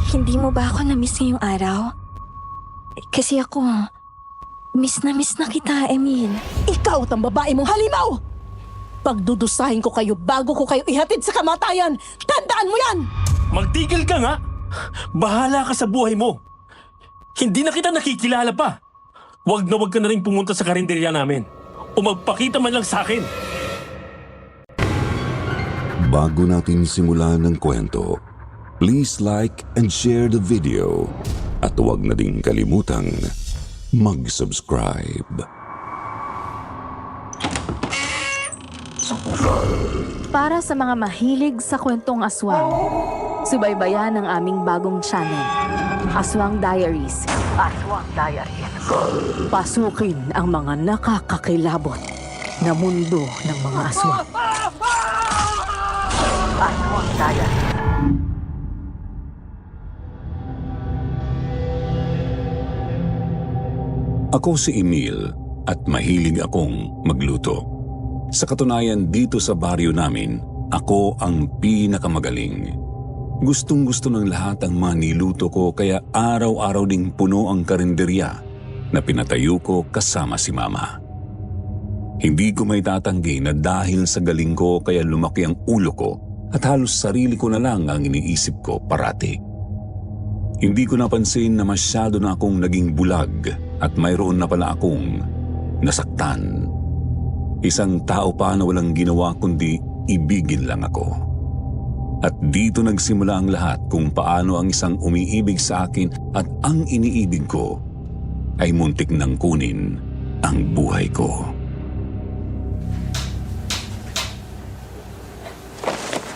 Hindi mo ba ako na-miss ngayong araw? Kasi ako, miss na kita, Emil. Ikaw at ang babae mong halimaw! Pagdudusahin ko kayo bago ko kayo ihatid sa kamatayan! Tandaan mo yan! Magtigil ka nga! Bahala ka sa buhay mo! Hindi na kita nakikilala pa! Wag ka na rin pumunta sa karinderya namin. O magpakita man lang sa akin. Bago natin simulan ng kwento, please like and share the video. At huwag na din kalimutang mag-subscribe. Para sa mga mahilig sa kwentong aswang, subaybayan ang aming bagong channel, Aswang Diaries. Aswang Diaries. Pasukin ang mga nakakakilabot na mundo ng mga aswang. Aswang Diaries. Ako si Emil at mahilig akong magluto. Sa katunayan dito sa baryo namin, ako ang pinakamagaling. Gustong-gusto ng lahat ang mga niluto ko kaya araw-araw ding puno ang karinderya na pinatayo ko kasama si Mama. Hindi ko may tatanggi na dahil sa galing ko kaya lumaki ang ulo ko at halos sarili ko na lang ang iniisip ko parati. Hindi ko napansin na masyado na akong naging bulag at mayroon na pala akong nasaktan. Isang tao pa na walang ginawa kundi ibigin lang ako. At dito nagsimula ang lahat kung paano ang isang umiibig sa akin at ang iniibig ko ay muntik nang kunin ang buhay ko.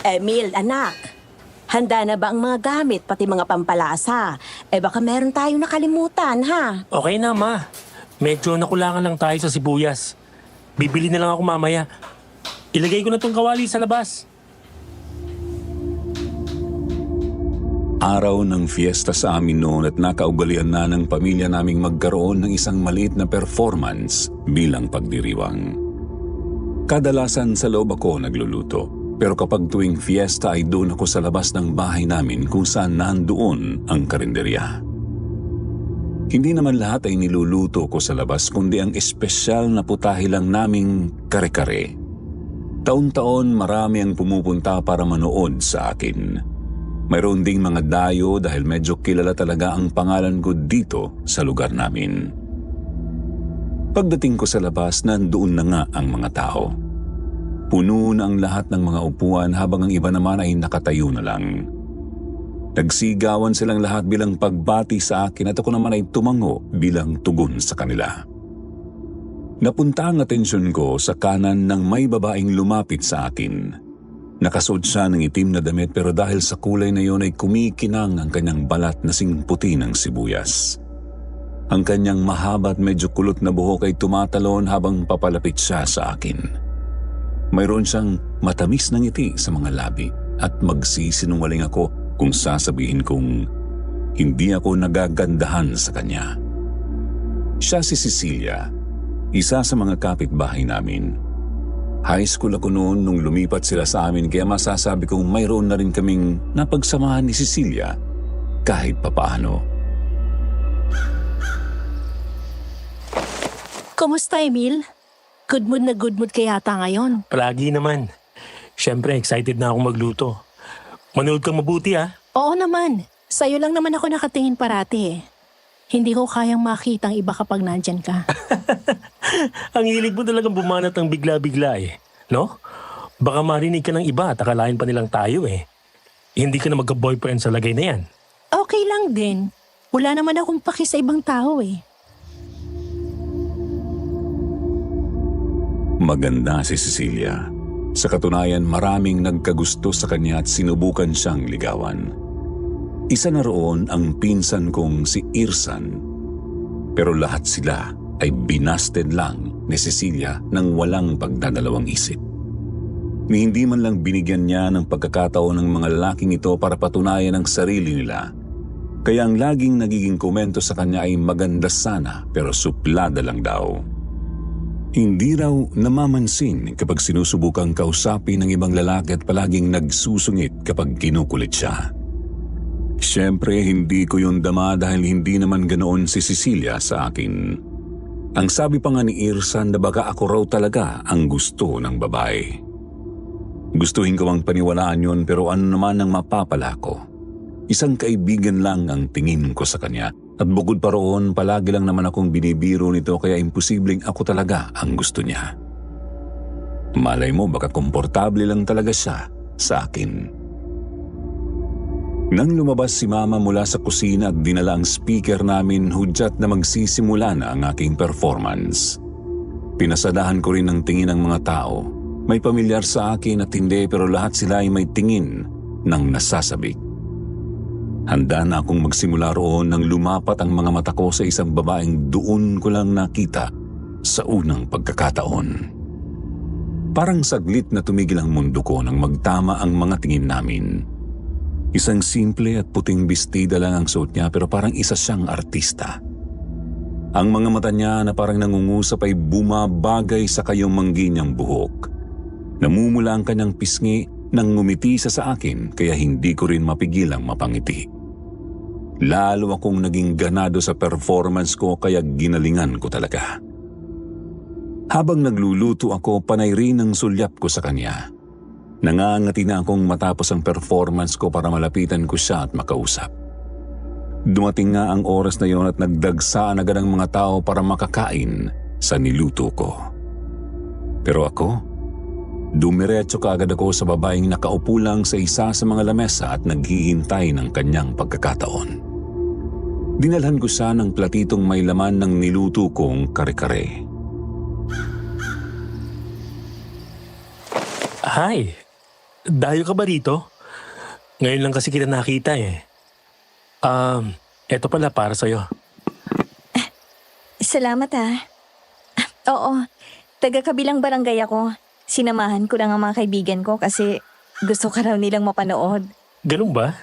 Emil, anak. Handa na ba ang mga gamit, pati mga pampalasa? Baka meron tayong nakalimutan, ha? Okay na, Ma. Medyo nakulangan lang tayo sa sibuyas. Bibili na lang ako mamaya. Ilagay ko na tong kawali sa labas. Araw ng fiesta sa amin noon at nakaugalian na ng pamilya naming magkaroon ng isang maliit na performance bilang pagdiriwang. Kadalasan sa loob ako nagluluto. Pero kapag tuwing fiesta ay doon ako sa labas ng bahay namin kung saan nandoon ang karinderya. Hindi naman lahat ay niluluto ko sa labas kundi ang espesyal na putahe lang naming kare-kare. Taon-taon marami ang pumupunta para manood sa akin. Mayroon ding mga dayo dahil medyo kilala talaga ang pangalan ko dito sa lugar namin. Pagdating ko sa labas, nandoon na nga ang mga tao. Puno na ang lahat ng mga upuan habang ang iba naman ay nakatayo na lang. Nagsigawan silang lahat bilang pagbati sa akin at ako naman ay tumango bilang tugon sa kanila. Napunta ang atensyon ko sa kanan ng may babaeng lumapit sa akin. Nakasuot siya ng itim na damit pero dahil sa kulay na yon ay kumikinang ang kanyang balat na singputi ng sibuyas. Ang kanyang mahaba at medyo kulot na buhok ay tumatalon habang papalapit siya sa akin. Mayroon siyang matamis na ngiti sa mga labi at magsisinungaling ako kung sasabihin kong hindi ako nagagandahan sa kanya. Siya si Cecilia, isa sa mga kapitbahay namin. High school ako noon nung lumipat sila sa amin kaya masasabi kong mayroon na rin kaming napagsamahan ni Cecilia kahit papaano. Kumusta, Emil? Good mood ka yata ngayon. Palagi naman. Siyempre, excited na akong magluto. Manood kang mabuti, ha? Oo naman. Sa'yo lang naman ako nakatingin parati eh. Hindi ko kayang makita ang iba kapag nandyan ka. Ang hilig mo talagang bumanat ng bigla-bigla eh. No? Baka marinig ka ng iba at akalain pa nilang tayo eh. Hindi ka na magka-boyfriend sa lagay na yan. Okay lang din. Wala naman akong paki sa ibang tao eh. Maganda si Cecilia. Sa katunayan, maraming nagkagusto sa kanya at sinubukan siyang ligawan. Isa na roon ang pinsan kong si Irsan. Pero lahat sila ay binasted lang ni Cecilia nang walang pagdadalawang isip. Ni hindi man lang binigyan niya ng pagkakataon ng mga lalaking ito para patunayan ang sarili nila. Kaya ang laging nagiging komento sa kanya ay maganda sana pero suplada lang daw. Hindi raw namamansin kapag sinusubukang kausapin ng ibang lalaki at palaging nagsusungit kapag kinukulit siya. Siyempre, hindi ko yung dama dahil hindi naman ganoon si Cecilia sa akin. Ang sabi pa nga ni Irsan na baka ako raw talaga ang gusto ng babae. Gustuhin ko ang paniwalaan yun pero ano naman ang mapapala ko? Isang kaibigan lang ang tingin ko sa kanya at bukod pa roon palagi lang naman akong binibiro nito kaya imposibleng ako talaga ang gusto niya. Malay mo baka komportable lang talaga siya sa akin. Nang lumabas si Mama mula sa kusina at dinala ang speaker namin, hudyat na magsisimula na ang aking performance. Pinasadahan ko rin ang tingin ng mga tao. May pamilyar sa akin at hindi pero lahat sila ay may tingin ng nasasabik. Handa na akong magsimula roon nang lumapat ang mga mata ko sa isang babaeng doon ko lang nakita sa unang pagkakataon. Parang saglit na tumigil ang mundo ko nang magtama ang mga tingin namin. Isang simple at puting bestida lang ang suot niya pero parang isa siyang artista. Ang mga mata niya na parang nangungusap ay bumabagay sa kayumanggi niyang buhok. Namumula ang kanyang pisngi nang ngumiti sa akin kaya hindi ko rin mapigilang mapangiti. Lalo akong naging ganado sa performance ko kaya ginalingan ko talaga. Habang nagluluto ako, panay rin ang sulyap ko sa kanya. Nangangati na akong matapos ang performance ko para malapitan ko siya at makausap. Dumating nga ang oras na yon at nagdagsaan agad ang mga tao para makakain sa niluto ko. Pero ako, dumiretso kaagad ako sa babaeng nakaupo lang sa isa sa mga lamesa at naghihintay ng kanyang pagkakataon. Dinalhan ko siya ng platitong may laman ng niluto kong kare-kare. Hi! Dayo ka ba rito? Ngayon lang kasi kita nakita eh. Eto pala para sa'yo. Salamat Oo, taga-kabilang barangay ako. Sinamahan ko lang ang mga kaibigan ko kasi gusto ka raw nilang mapanood. Ganun ba?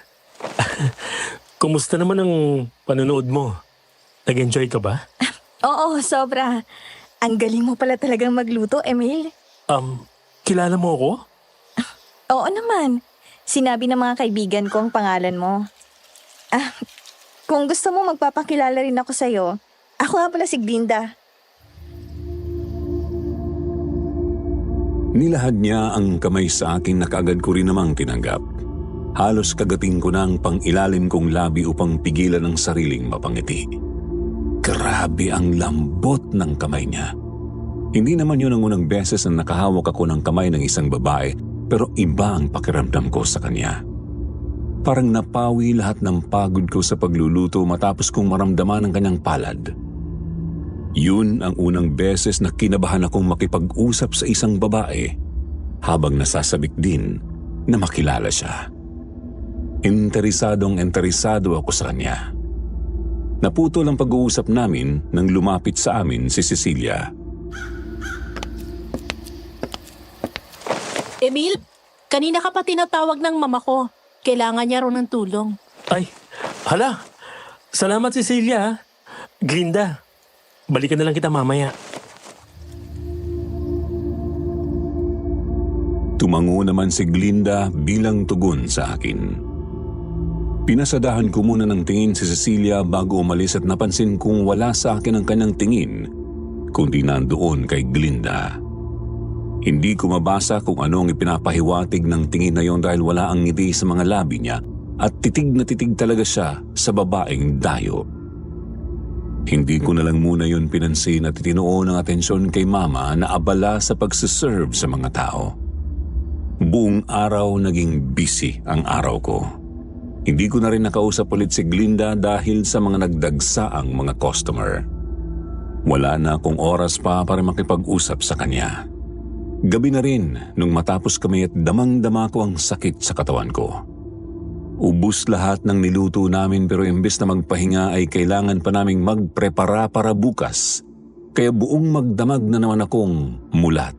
Kumusta naman ang panonood mo? Nag-enjoy ka ba? Oo, sobra. Ang galing mo pala talagang magluto, Emil. Kilala mo ako? Oo naman. Sinabi ng mga kaibigan ko ang pangalan mo. Kung gusto mo magpapakilala rin ako sa'yo, ako nga pala si Glinda. Nilahad niya ang kamay sa akin na kaagad ko rin namang tinanggap. Halos kagating ko na ang pang-ilalim kong labi upang pigilan ang sariling mapangiti. Grabe ang lambot ng kamay niya. Hindi naman yun ang unang beses na nakahawak ako ng kamay ng isang babae, pero iba ang pakiramdam ko sa kanya. Parang napawi lahat ng pagod ko sa pagluluto matapos kong maramdaman ang kanyang palad. Yun ang unang beses na kinabahan akong makipag-usap sa isang babae habang nasasabik din na makilala siya. Interesado ako sa kanya. Naputol ang pag-uusap namin nang lumapit sa amin si Cecilia. Emil, kanina ka pa tinatawag ng mama ko. Kailangan niya raw ng tulong. Ay, hala. Salamat Cecilia. Glinda, balikan na lang kita mamaya. Tumango naman si Glinda bilang tugon sa akin. Pinasadahan ko muna ng tingin si Cecilia bago umalis at napansin kong wala sa akin ang kanyang tingin, kundi nandoon kay Glinda. Hindi ko mabasa kung ano ang ipinapahiwatig ng tingin na yon dahil wala ang ngiti sa mga labi niya at titig na titig talaga siya sa babaeng dayo. Hindi ko na lang muna yon pinansin at itinuon ang atensyon kay Mama na abala sa pagsiserve sa mga tao. Buong araw naging busy ang araw ko. Hindi ko na rin nakausap ulit si Glinda dahil sa mga nagdagsaang mga customer. Wala na akong oras pa para makipag-usap sa kanya. Gabi na rin nung matapos kami at damang-dama ko ang sakit sa katawan ko. Ubus lahat ng niluto namin pero imbes na magpahinga ay kailangan pa naming magprepara para bukas. Kaya buong magdamag na naman akong mulat.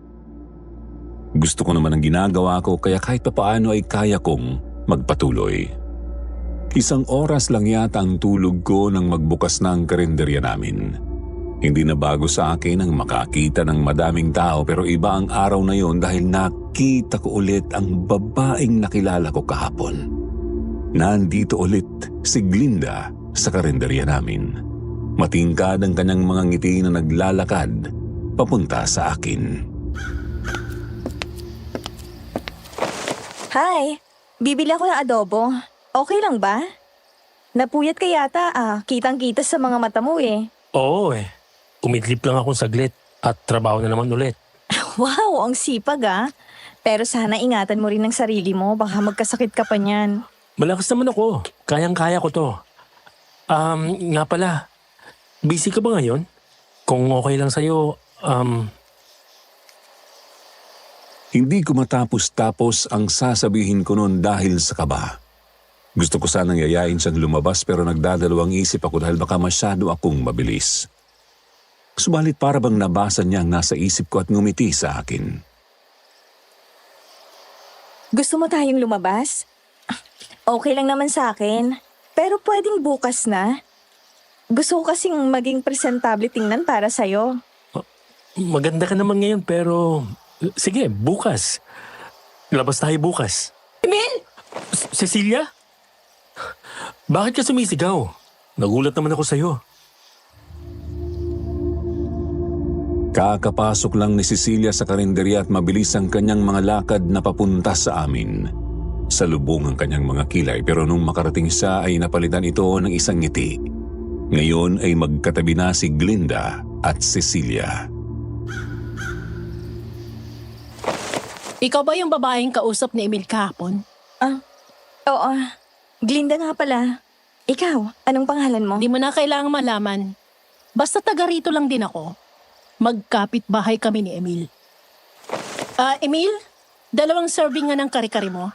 Gusto ko naman ang ginagawa ko kaya kahit papaano ay kaya kong magpatuloy. 1 oras lang yata ang tulog ko nang magbukas na ang karinderya namin. Hindi na bago sa akin ang makakita ng madaming tao pero iba ang araw na yon dahil nakita ko ulit ang babaeng nakilala ko kahapon. Nandito ulit si Glinda sa karinderya namin. Matingkad ang kanyang mga ngiti na naglalakad papunta sa akin. Hi, bibili ako ng adobo. Okay lang ba? Napuyat ka yata kitang-kita sa mga mata mo eh. Oo eh. Umidlip lang akong saglit at trabaho na naman ulit. Wow, ang sipag Pero sana ingatan mo rin ang sarili mo, baka magkasakit ka pa niyan. Malakas naman ako. Kayang-kaya ko to. Nga pala. Busy ka ba ngayon? Kung okay lang sa'yo, Hindi ko matapos-tapos ang sasabihin ko noon dahil sa kaba. Gusto ko sanang yayain siyang lumabas pero nagdadalawang isip ako dahil baka masyado akong mabilis. Subalit para bang nabasa niya ang nasa isip ko at ngumiti sa akin. Gusto mo tayong lumabas? Okay lang naman sa akin. Pero pwedeng bukas na. Gusto ko kasing maging presentable tingnan para sa'yo. maganda ka naman ngayon pero... Sige, bukas. Labas tayo bukas. Emil! Cecilia? Bakit ka sumisigaw? Nagulat naman ako sa'yo. Kakapasok lang ni Cecilia sa karinderya at mabilis ang kanyang mga lakad na papunta sa amin. Salubong ang kanyang mga kilay pero nung makarating siya ay napalitan ito ng isang ngiti. Ngayon ay magkatabi na si Glinda at Cecilia. Ikaw ba yung babaeng kausap ni Emil kahapon? Oo, Glinda nga pala. Ikaw, anong pangalan mo? Di mo na kailangang malaman. Basta taga rito lang din ako. Magkapit bahay kami ni Emil. Emil? 2 serving nga ng kare-kare mo?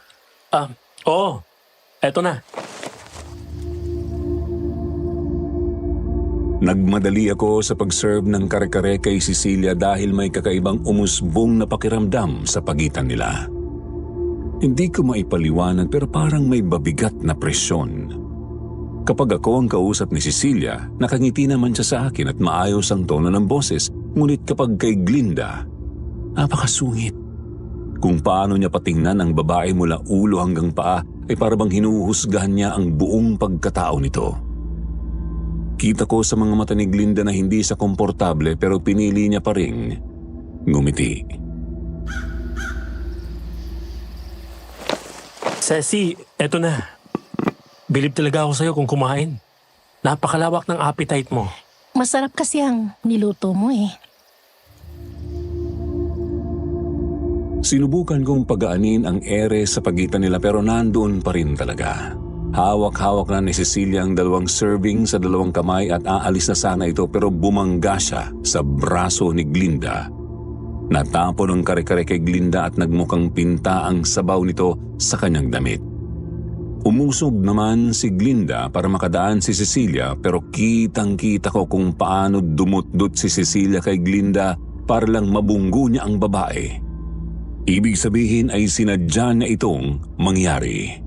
Oo. Eto na. Nagmadali ako sa pag-serve ng kare-kare kay Cecilia dahil may kakaibang umusbong na pakiramdam sa pagitan nila. Hindi ko maipaliwanag pero parang may babigat na presyon. Kapag ako ang kausap ni Cecilia, nakangiti naman siya sa akin at maayos ang tono ng boses. Ngunit kapag kay Glinda, napakasungit. Kung paano niya patingnan ang babae mula ulo hanggang paa ay parang hinuhusgahan niya ang buong pagkatao nito. Kita ko sa mga mata ni Glinda na hindi siya komportable pero pinili niya pa ring ngumiti. Ceci, eto na. Bilib talaga ako sa'yo kung kumain. Napakalawak ng appetite mo. Masarap kasi ang niluto mo eh. Sinubukan kong pagaanin ang ere sa pagitan nila pero nandoon pa rin talaga. Hawak-hawak na ni Cecilia ang 2 serving sa 2 kamay at aalis na sana ito pero bumangga siya sa braso ni Glinda. Natapon ang kare-kare kay Glinda at nagmukhang pinta ang sabaw nito sa kanyang damit. Umusog naman si Glinda para makadaan si Cecilia pero kitang-kita ko kung paano dumutdut si Cecilia kay Glinda para lang mabunggo niya ang babae. Ibig sabihin ay sinadya niya itong mangyari.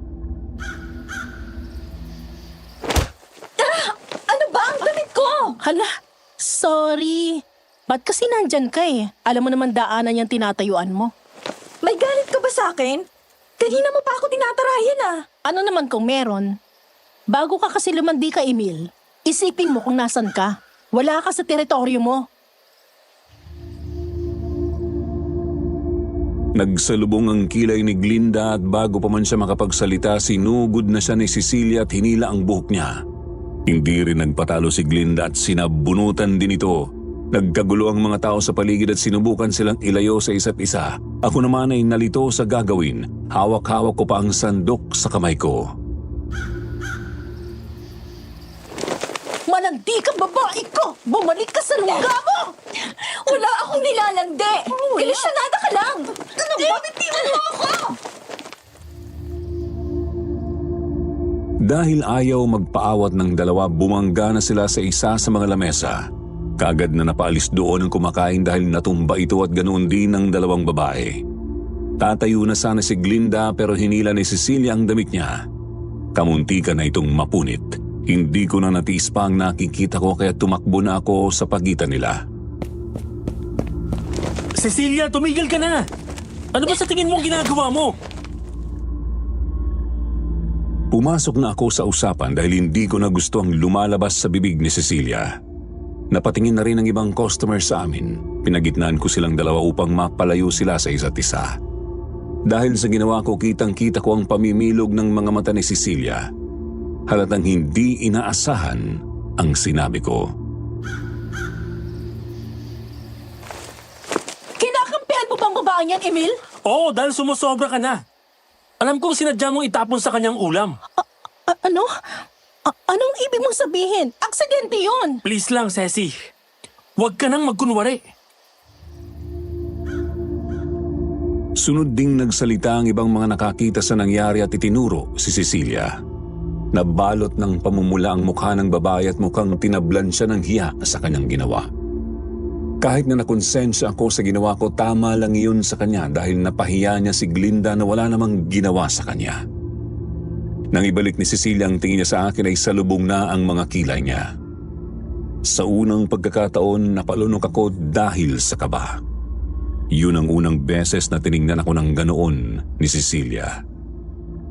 Ano ba ang damit ko? Hala, sorry. Ba't kasi nandyan ka eh? Alam mo naman daanan yung tinatayuan mo. May galit ka ba sa akin? Kanina mo pa ako tinatarayan Ano naman kung meron? Bago ka kasi lumandi ka, Emil, isipin mo kung nasan ka. Wala ka sa teritoryo mo. Nagsalubong ang kilay ni Glinda at bago pa man siya makapagsalita, sinugod na siya ni Cecilia at hinila ang buhok niya. Hindi rin nagpatalo si Glinda at sinabunutan din ito. Nagkagulo ang mga tao sa paligid at sinubukan silang ilayo sa isa't isa. Ako naman ay nalito sa gagawin. Hawak-hawak ko pa ang sandok sa kamay ko. Malandi kang babae ko! Bumalik ka sa lungga mo! Wala akong nilalandi! Ilusyonada ka lang! Bibitiwan mo ako! Dahil ayaw magpaawat ng 2, bumangga na sila sa isa sa mga lamesa. Kagad na napaalis doon ang kumakain dahil natumba ito at ganoon din ang 2 babae. Tatayo na sana si Glinda pero hinila ni Cecilia ang damit niya. Kamuntikan na itong mapunit. Hindi ko na natiis pa ang nakikita ko kaya tumakbo na ako sa pagitan nila. Cecilia, tumigil ka na! Ano ba sa tingin mo ang ginagawa mo? Pumasok na ako sa usapan dahil hindi ko na gusto ang lumalabas sa bibig ni Cecilia. Napatingin na rin ang ibang customer sa amin. Pinagitnaan ko silang dalawa upang mapalayo sila sa isa't isa. Dahil sa ginawa ko, kitang-kita ko ang pamimilog ng mga mata ni Cecilia. Halatang hindi inaasahan ang sinabi ko. Kinakampihan mo bang babaeng yan, Emil? Oo, dahil sumusobra ka na. Alam kong sinadya mong itapon sa kanyang ulam. Ano? Anong ibig mong sabihin? Aksidente yun! Please lang, Ceci. Huwag ka nang magkunwari. Sunod ding nagsalita ang ibang mga nakakita sa nangyari at itinuro si Cecilia. Nabalot ng pamumula ang mukha ng babae at mukhang tinablan siya ng hiya sa kanyang ginawa. Kahit na nakonsensya ako sa ginawa ko, tama lang iyon sa kanya dahil napahiya niya si Glinda na wala namang ginawa sa kanya. Nang ibalik ni Cecilia ang tingin niya sa akin ay salubong na ang mga kilay niya. Sa unang pagkakataon, napalunok ako dahil sa kaba. Yun ang unang beses na tiningnan ako ng ganoon ni Cecilia.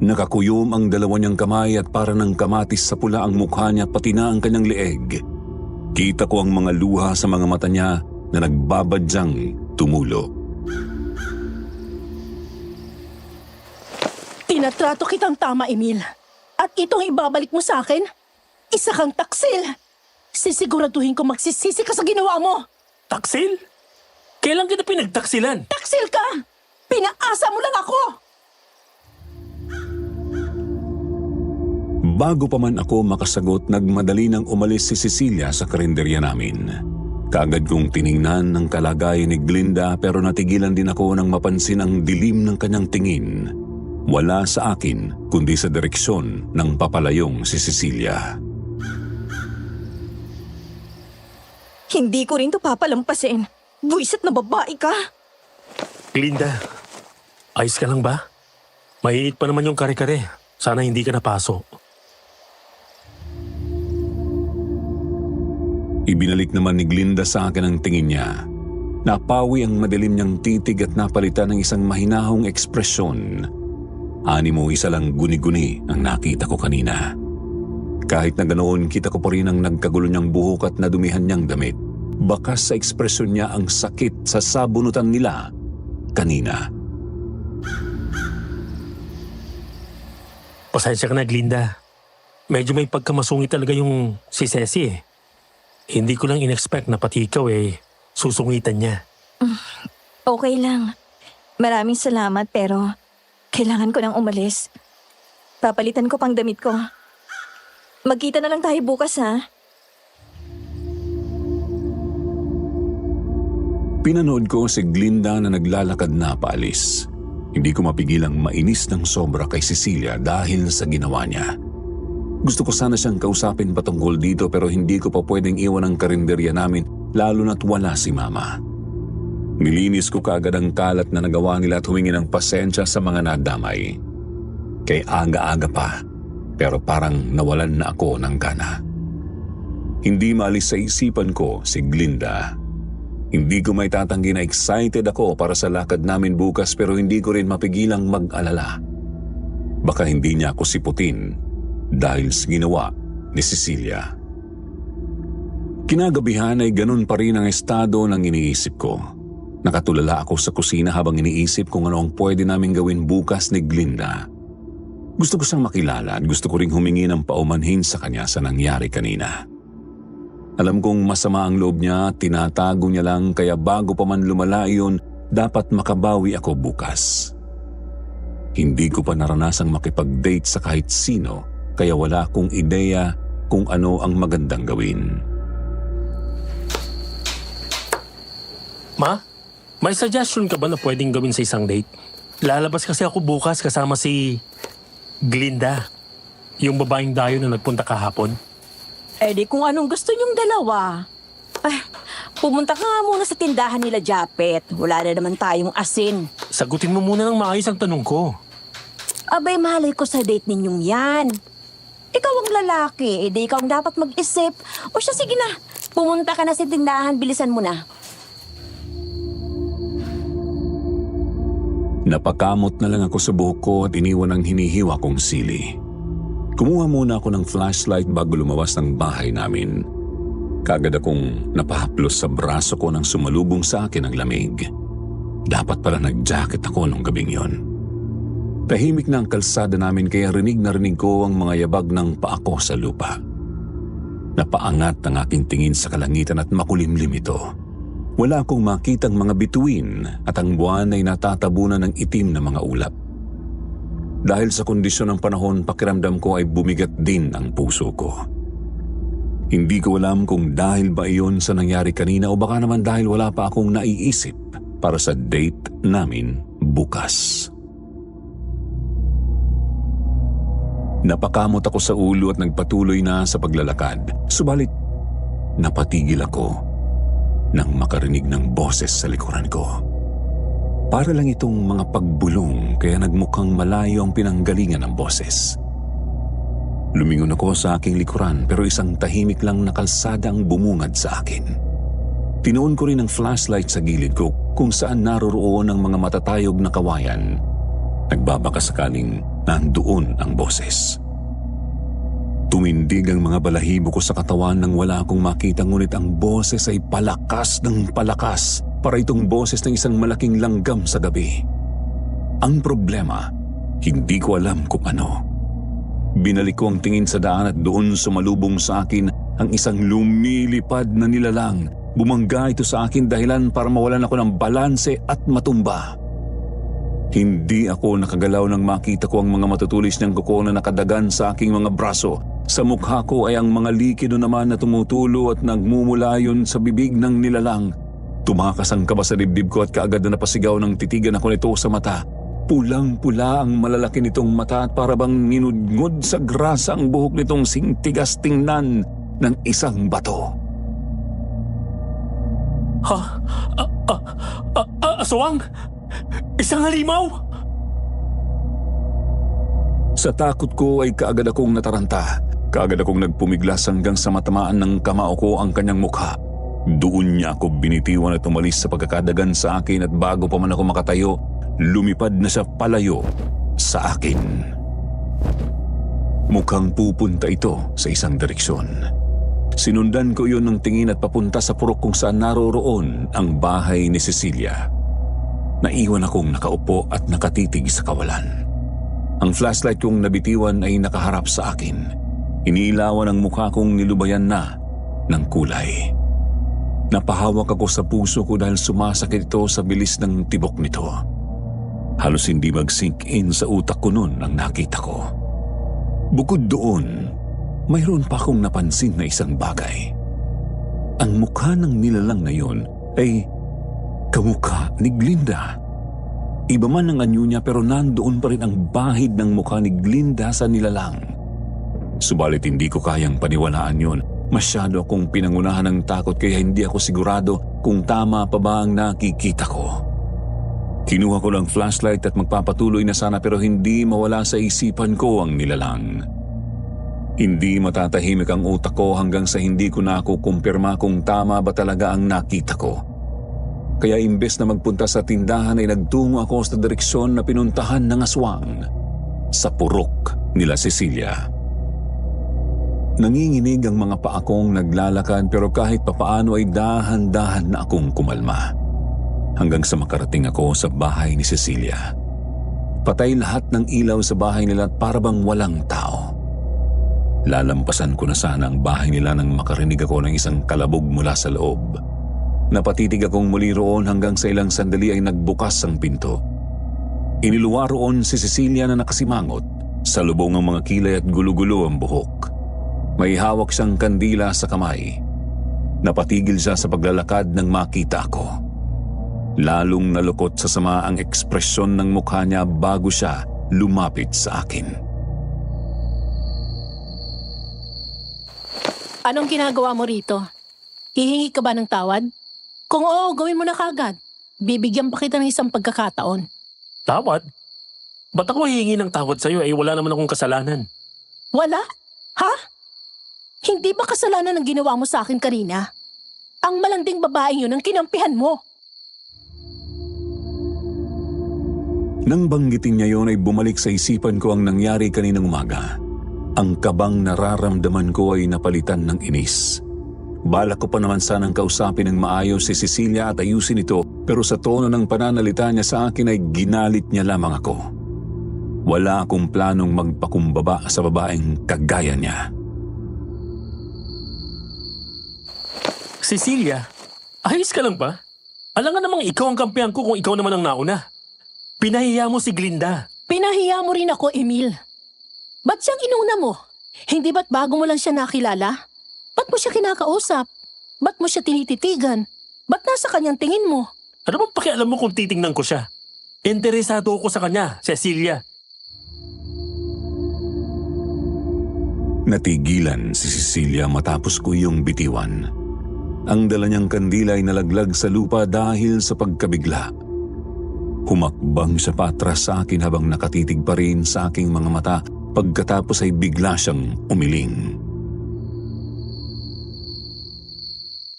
Nakakuyom ang dalawa niyang kamay at para ng kamatis sa pula ang mukha niya pati na ang kanyang leeg. Kita ko ang mga luha sa mga mata niya na nagbabadyang tumulo. Tinatrato kitang tama, Emil. At itong ibabalik mo sa akin, isa kang taksil. Sisiguraduhin ko magsisisi ka sa ginawa mo. Taksil? Kailan kita pinagtaksilan? Taksil ka! Pinaasa mo lang ako! Bago pa man ako makasagot, nagmadali nang umalis si Cecilia sa karinderya namin. Kaagad kong tiningnan ang kalagayan ni Glinda pero natigilan din ako nang mapansin ang dilim ng kanyang tingin. Wala sa akin kundi sa direksyon ng papalayong si Cecilia. Hindi ko rin to papalampasin. Buisit na babae ka. Glinda, ayos ka lang ba? Maiit pa naman yung kare-kare. Sana hindi ka napaso. Ibinalik naman ni Glinda sa akin ang tingin niya. Napawi ang madilim niyang titig at napalitan ng isang mahinahong ekspresyon. Animo, isa lang guni-guni ang nakita ko kanina. Kahit na ganoon, kita ko pa rin ang nagkagulo niyang buhok at nadumihan niyang damit. Bakas sa ekspresyon niya ang sakit sa sabunutan nila kanina. Pasensya ka na, Glinda. Medyo may pagkamasungit talaga yung si Ceci eh. Hindi ko lang in-expect na pati ikaw susungitan niya. Okay lang. Maraming salamat pero kailangan ko nang umalis. Papalitan ko pang damit ko. Magkita na lang tayo bukas, ha? Pinanood ko si Glinda na naglalakad na paalis. Hindi ko mapigilang mainis ng sobra kay Cecilia dahil sa ginawa niya. Gusto ko sana siyang kausapin patungkol dito pero hindi ko pa pwedeng iwan ang karinderya namin lalo na't wala si Mama. Nilinis ko kaagad ang kalat na nagawa nila at humingi ng pasensya sa mga nadamay. Kay aga-aga pa pero parang nawalan na ako ng gana. Hindi maalis sa isipan ko si Glinda. Hindi ko may tatanggi na excited ako para sa lakad namin bukas pero hindi ko rin mapigilang mag-alala. Baka hindi niya ako siputin dahil sa ginawa ni Cecilia. Kinagabihan ay ganun pa rin ang estado ng iniisip ko. Nakatulala ako sa kusina habang iniisip kung ano ang pwede namin gawin bukas ni Glinda. Gusto ko siyang makilala at gusto ko ring humingi ng paumanhin sa kanya sa nangyari kanina. Alam kong masama ang loob niya at tinatago niya lang kaya bago pa man lumala iyon, dapat makabawi ako bukas. Hindi ko pa naranasang makipag-date sa kahit sino kaya wala akong ideya kung ano ang magandang gawin. Ma, may suggestion ka ba na pwedeng gawin sa isang date? Lalabas kasi ako bukas kasama si Glinda, yung babaeng dayo na nagpunta kahapon. Eh di kung anong gusto niyong dalawa. Pumunta ka nga muna sa tindahan nila, Japet. Wala na naman tayong asin. Sagutin mo muna ng maayos ang tanong ko. Abay, malay ko sa date ninyong yan. Ikaw ang lalaki, di ikaw ang dapat mag-isip. O siya, sige na. Pumunta ka na sa tindahan, bilisan mo na. Napakamot na lang ako sa buhok ko at iniwan ang hinihiwa kong sili. Kumuha muna ako ng flashlight bago lumawas ng bahay namin. Kagad akong napahaplos sa braso ko nang sumalubong sa akin ang lamig. Dapat pala nag-jacket ako nung gabing yon. Tahimik na ang kalsada namin kaya rinig na rinig ko ang mga yabag ng paa ko sa lupa. Napaangat ang aking tingin sa kalangitan at makulimlim ito. Wala akong makitang mga bituin at ang buwan ay natatabunan ng itim na mga ulap. Dahil sa kondisyon ng panahon, pakiramdam ko ay bumigat din ang puso ko. Hindi ko alam kung dahil ba iyon sa nangyari kanina o baka naman dahil wala pa akong naiisip para sa date namin bukas. Napakamot ako sa ulo at nagpatuloy na sa paglalakad. Subalit, napatigil ako nang makarinig ng boses sa likuran ko. Para lang itong mga pagbulong kaya nagmukhang malayo ang pinanggalingan ng boses. Lumingon ako sa aking likuran pero isang tahimik lang na kalsada ang bumungad sa akin. Tinuon ko rin ang flashlight sa gilid ko kung saan naroroon ang mga matatayog na kawayan. Nagbabaka sakaling nandoon ang boses. Tumindig ang mga balahibo ko sa katawan nang wala akong makita ngunit ang boses ay palakas ng palakas para itong boses ng isang malaking langgam sa gabi. Ang problema, hindi ko alam kung ano. Binalik ko ang tingin sa daan at doon sumalubong sa akin ang isang lumilipad na nilalang. Bumangga ito sa akin dahilan para mawalan ako ng balanse at matumba. Hindi ako nakagalaw nang makita ko ang mga matutulis niyang kuko na nakadagan sa aking mga braso. Sa mukha ko ay ang mga likido naman na tumutulo at nagmumulayon sa bibig ng nilalang. Tumakas ang kaba sa dibdib ko at kaagad na napasigaw ng titigan ako nito sa mata. Pulang-pula ang malalaki nitong mata at parabang ninudngod sa grasa ang buhok nitong singtigas tingnan ng isang bato. Aswang! Isang halimaw! Sa takot ko ay kaagad akong nataranta. Kaagad akong nagpumiglas hanggang sa matamaan ng kamao ko ang kanyang mukha. Doon niya ako binitiwan at umalis sa pagkakadagan sa akin at bago pa man ako makatayo, lumipad na siya palayo sa akin. Mukhang pupunta ito sa isang direksyon. Sinundan ko iyon ng tingin at papunta sa purok kung saan naroroon ang bahay ni Cecilia. Naiwan akong nakaupo at nakatitig sa kawalan. Ang flashlight kong nabitiwan ay nakaharap sa akin. Iniilawan ang mukha kong nilubayan na ng kulay. Napahawak ako sa puso ko dahil sumasakit ito sa bilis ng tibok nito. Halos hindi mag-sink in sa utak ko noon ang nakita ko. Bukod doon, mayroon pa akong napansin na isang bagay. Ang mukha ng nilalang na yon ay kamukha ni Glinda. Iba man ang anyo niya pero nandoon pa rin ang bahid ng mukha ni Glinda sa nilalang. Subalit hindi ko kayang paniwalaan yon. Masyado akong pinangunahan ng takot kaya hindi ako sigurado kung tama pa ba ang nakikita ko. Kinuha ko lang flashlight at magpapatuloy na sana pero hindi mawala sa isipan ko ang nilalang. Hindi matatahimik ang utak ko hanggang sa hindi ko na ako kumpirma kung tama ba talaga ang nakita ko. Kaya imbes na magpunta sa tindahan ay nagtungo ako sa direksyon na pinuntahan ng aswang, sa purok nila Cecilia. Nanginginig ang mga paa kong naglalakad pero kahit papaano ay dahan-dahan na akong kumalma. Hanggang sa makarating ako sa bahay ni Cecilia. Patay lahat ng ilaw sa bahay nila at parabang walang tao. Lalampasan ko na sana ang bahay nila nang makarinig ako ng isang kalabog mula sa loob. Napatitig akong muli roon hanggang sa ilang sandali ay nagbukas ang pinto. Iniluwa roon si Cecilia na nakasimangot, sa lubong ang mga kilay at gulo-gulo ang buhok. May hawak siyang kandila sa kamay. Napatigil siya sa paglalakad nang makita ako. Lalong nalukot sa sama ang ekspresyon ng mukha niya bago siya lumapit sa akin. Anong ginagawa mo rito? Hihingi ka ba ng tawad? Kung oo, gawin mo na kagad. Bibigyan pa kita ng isang pagkakataon. Tawad? Ba't ako hihingi ng tawad sa'yo? Wala naman akong kasalanan. Wala? Ha? Hindi ba kasalanan ang ginawa mo sa akin kanina? Ang malanding babaeng yun ang kinampihan mo. Nang banggitin niya yon ay bumalik sa isipan ko ang nangyari kaninang umaga. Ang kabang nararamdaman ko ay napalitan ng inis. Balak ko pa naman sanang kausapin ng maayos si Cecilia at ayusin ito, pero sa tono ng pananalita niya sa akin ay ginalit niya lamang ako. Wala akong planong magpakumbaba sa babaeng kagaya niya. Cecilia, ayos ka lang ba? Alam nga namang ikaw ang kampihan ko kung ikaw naman ang nauna. Pinahiya mo si Glinda. Pinahiya mo rin ako, Emil. Ba't siyang inuna mo? Hindi ba't bago mo lang siya nakilala? Ba't mo siya kinakausap? Ba't mo siya tinititigan? Ba't nasa kanyang tingin mo? Ano bang pakialam mo kung titingnan ko siya? Interesado ako sa kanya, Cecilia. Natigilan si Cecilia matapos ko yung bitiwan. Ang dala niyang kandila ay nalaglag sa lupa dahil sa pagkabigla. Humakbang siya patras sa akin habang nakatitig pa rin sa aking mga mata, pagkatapos ay bigla siyang umiling.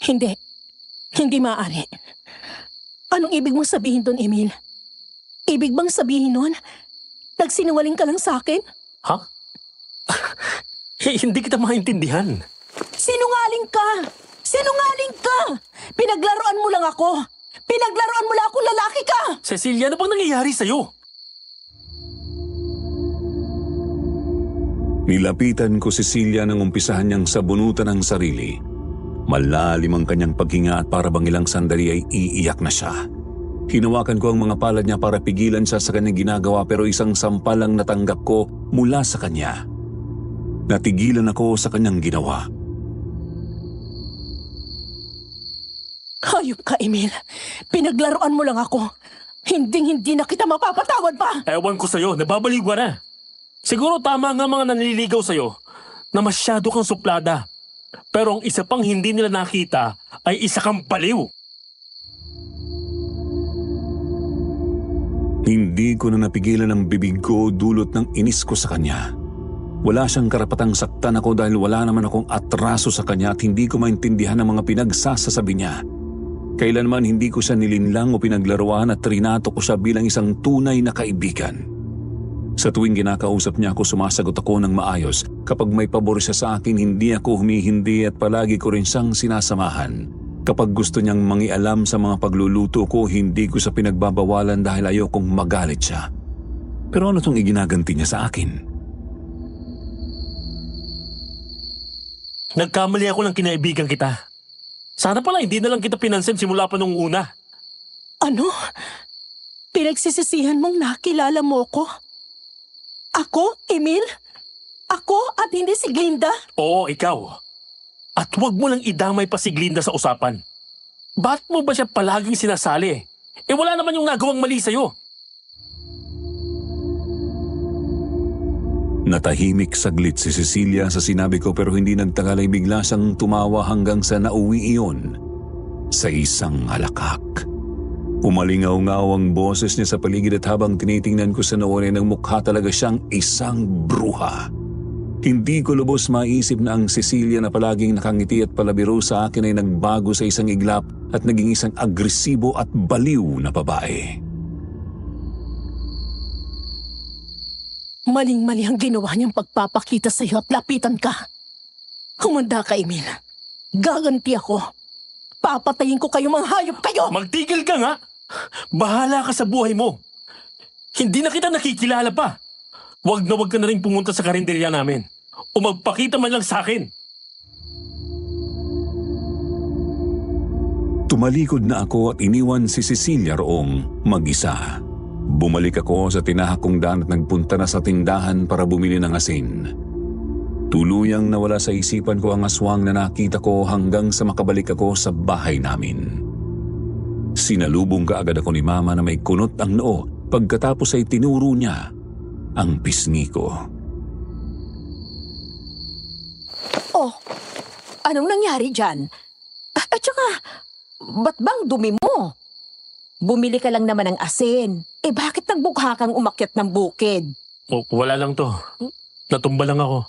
Hindi. Hindi maaari. Anong ibig mong sabihin doon, Emil? Ibig bang sabihin nun? Nagsinungaling ka lang sa akin? Ha? Hindi kita maintindihan. Sinungaling ka! Sinungaling ka! Pinaglaruan mo lang ako! Pinaglaruan mo lang akong lalaki ka! Cecilia, ano bang nangyayari sa'yo? Nilapitan ko si Cecilia nang umpisahan niyang sabunutan ang sarili. Malalim ang kanyang paghinga at para bang ilang sandali ay iiyak na siya. Hinawakan ko ang mga palad niya para pigilan siya sa kanyang ginagawa, pero isang sampal ang natanggap ko mula sa kanya. Natigilan ako sa kanyang ginawa. Hayop ka, Emil. Pinaglaruan mo lang ako. Hindi na kita mapapatawad pa! Ewan ko sa'yo, nababaliw ka na. Siguro tama nga mga nanliligaw sa'yo na masyado kang suplada. Pero ang isa pang hindi nila nakita ay isa kang baliw. Hindi ko na napigilan ang bibig ko dulot ng inis ko sa kanya. Wala siyang karapatang saktan ako dahil wala naman akong atraso sa kanya at hindi ko maintindihan ang mga pinagsasasabi niya. Kailanman hindi ko siya nilinlang o pinaglaruan at trinato ko siya bilang isang tunay na kaibigan. Sa tuwing kinakausap niya ako, sumasagot ako ng maayos. Kapag may pabor siya sa akin, hindi ako humihindi at palagi ko rin siyang sinasamahan. Kapag gusto niyang mangialam sa mga pagluluto ko, hindi ko sa pinagbabawalan dahil ayokong magalit siya. Pero ano tong iginaganti niya sa akin? Nagkamali ako ng kinaibigan kita. Sana pala hindi na lang kita pinansin simula pa nung una. Ano? Pinagsisisihan mong nakilala mo ko? Ako, Emil? Ako at hindi si Glinda? Oo, ikaw. At huwag mo lang idamay pa si Glinda sa usapan. Ba't mo ba siya palaging sinasali? Wala naman yung nagawang mali sa'yo. Natahimik saglit si Cecilia sa sinabi ko, pero hindi nagtagal ay bigla siyang tumawa hanggang sa nauwi iyon sa isang halakak. Umalingaw-ngaw ang boses niya sa paligid at habang tinitingnan ko sa noon ay nagmukha talaga siyang isang bruha. Hindi ko lubos maisip na ang Cecilia na palaging nakangiti at palabiro sa akin ay nagbago sa isang iglap at naging isang agresibo at baliw na babae. Maling-mali ang ginawa niyang pagpapakita sa iyo at lapitan ka. Humanda ka, Emil. Gaganti ako. Papatayin ko kayo, mga hayop kayo! Magtigil ka nga! Bahala ka sa buhay mo. Hindi na kita nakikilala pa. Wag ka na rin pumunta sa karinderya namin. O magpakita man lang sa akin. Tumalikod na ako at iniwan si Cecilia roong mag-isa. Bumalik ako sa tinahak kong daan at nagpunta na sa tindahan para bumili ng asin. Tuluyang nawala sa isipan ko ang aswang na nakita ko hanggang sa makabalik ako sa bahay namin. Sinalubong kaagad ako ni Mama na may kunot ang noo, pagkatapos ay tinuro niya ang pisngi ko. Oh, anong nangyari dyan? At saka, ba't bang dumi mo? Bumili ka lang naman ng asin. Bakit nagbukha kang umakyat ng bukid? Wala lang to. Natumba lang ako.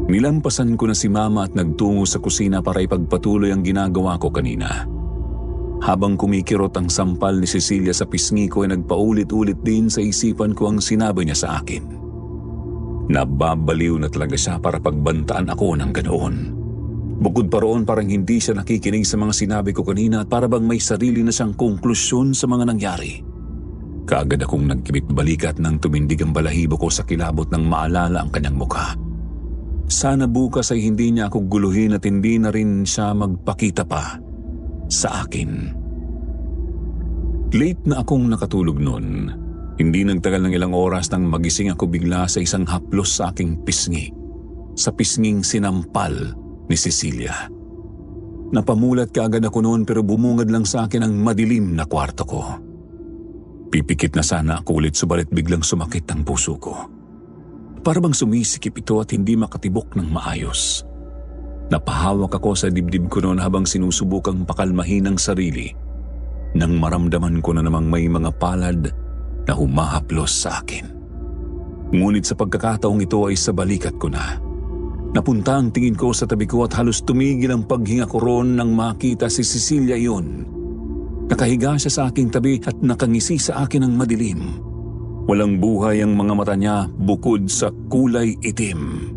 Nilampasan ko na si Mama at nagtungo sa kusina para ipagpatuloy ang ginagawa ko kanina. Habang kumikirot ang sampal ni Cecilia sa pisngi ko ay nagpaulit-ulit din sa isipan ko ang sinabi niya sa akin. Nababaliw na talaga siya para pagbantaan ako ng ganoon. Bukod pa roon parang hindi siya nakikinig sa mga sinabi ko kanina at para bang may sarili na siyang konklusyon sa mga nangyari. Kaagad akong nagkibit balikat nang tumindig ang balahibo ko sa kilabot nang maalala ang kanyang mukha. Sana bukas ay hindi niya ako guluhin at hindi na rin siya magpakita pa sa akin. Late na akong nakatulog noon. Hindi nagtagal ng ilang oras nang magising ako bigla sa isang haplos sa aking pisngi. Sa pisnging sinampal ni Cecilia. Napamulat kaagad ako noon pero bumungad lang sa akin ang madilim na kwarto ko. Pipikit na sana ako ulit subalit biglang sumakit ang puso ko. Para bang sumisikip ito at hindi makatibok ng maayos. Napahawak ako sa dibdib ko noon habang sinusubukang pakalmahin ang sarili nang maramdaman ko na namang may mga palad na humahaplos sa akin. Ngunit sa pagkakataong ito ay sa balikat ko na. Napunta ang tingin ko sa tabi ko at halos tumigil ang paghinga ko roon nang makita si Cecilia yun. Nakahiga siya sa aking tabi at nakangisi sa akin ng madilim. Walang buhay ang mga mata niya bukod sa kulay itim.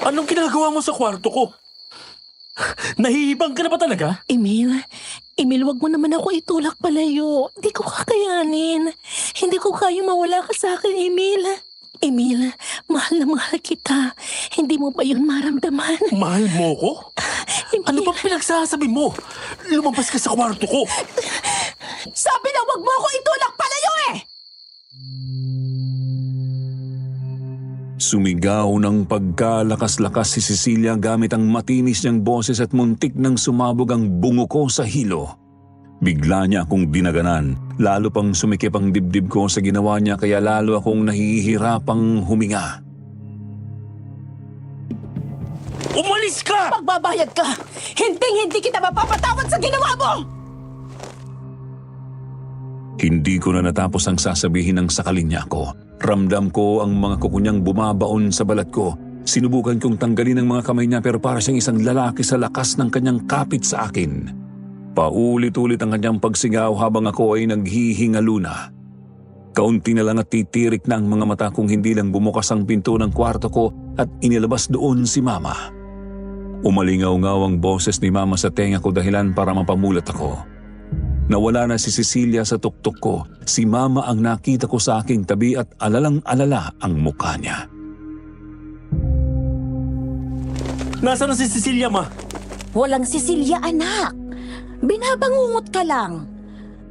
Anong ginagawa mo sa kwarto ko? Nahihibang ka na ba talaga? Emil, wag mo naman ako itulak palayo. Hindi ko kakayanin. Hindi ko kaya mawala ka sa akin, Emil. Emil, mahal na mahal kita. Hindi mo ba yun maramdaman? Mahal mo ko? Emil, Ano ba pinagsasabi mo? Lumabas ka sa kwarto ko. Sabi na wag mo ako itulak palayo eh! Sumigaw ng pagkalakas-lakas si Cecilia gamit ang matinis niyang boses at muntik nang sumabog ang bungo ko sa hilo. Bigla niya akong dinaganan, lalo pang sumikip ang dibdib ko sa ginawa niya kaya lalo akong nahihirapang huminga. Umalis ka! Magbabayad ka! Hindi kita mapapatawad sa ginawa mo! Hindi ko na natapos ang sasabihin ng sakalin niya ako. Ramdam ko ang mga kuko niyang bumabaon sa balat ko. Sinubukan kong tanggalin ang mga kamay niya pero para siyang isang lalaki sa lakas ng kanyang kapit sa akin. Paulit-ulit ang kanyang pagsigaw habang ako ay naghihingalo na. Kaunti na lang at titirik na ang mga mata kung hindi lang bumukas ang pinto ng kwarto ko at inilabas doon si Mama. Umalingaw-ngaw ang boses ni Mama sa tenga ko dahilan para mapamulat ako. Nawala na si Cecilia sa tuktok ko. Si Mama ang nakita ko sa aking tabi at alalang-alala ang mukha niya. Nasaan na si Cecilia, Ma? Walang Cecilia, anak. Binabangungot ka lang.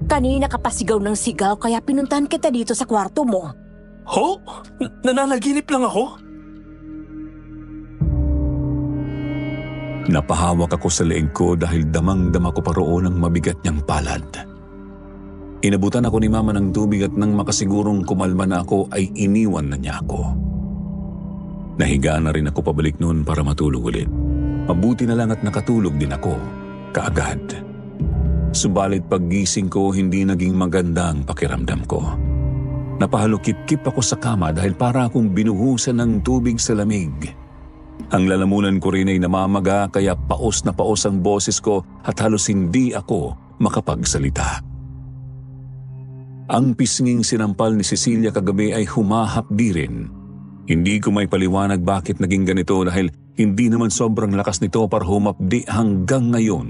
Kanina ka pa sigaw ng sigaw kaya pinuntahan kita dito sa kwarto mo. Ho? Nananaginip lang ako? Napahawak ako sa leeg ko dahil damang-dama ko pa roon ang mabigat niyang palad. Inabutan ako ni Mama ng tubig at nang makasigurong kumalma na ako ay iniwan na niya ako. Nahiga na rin ako pabalik noon para matulog ulit. Mabuti na lang at nakatulog din ako kaagad. Subalit paggising ko hindi naging maganda ang pakiramdam ko. Napahalukip-kip ako sa kama dahil para akong binuhusan ng tubig sa lamig. Ang lalamunan ko rin ay namamaga kaya paos na paos ang boses ko at halos hindi ako makapagsalita. Ang pisnging sinampal ni Cecilia kagabi ay humahapdi rin. Hindi ko may paliwanag bakit naging ganito dahil hindi naman sobrang lakas nito para humapdi hanggang ngayon.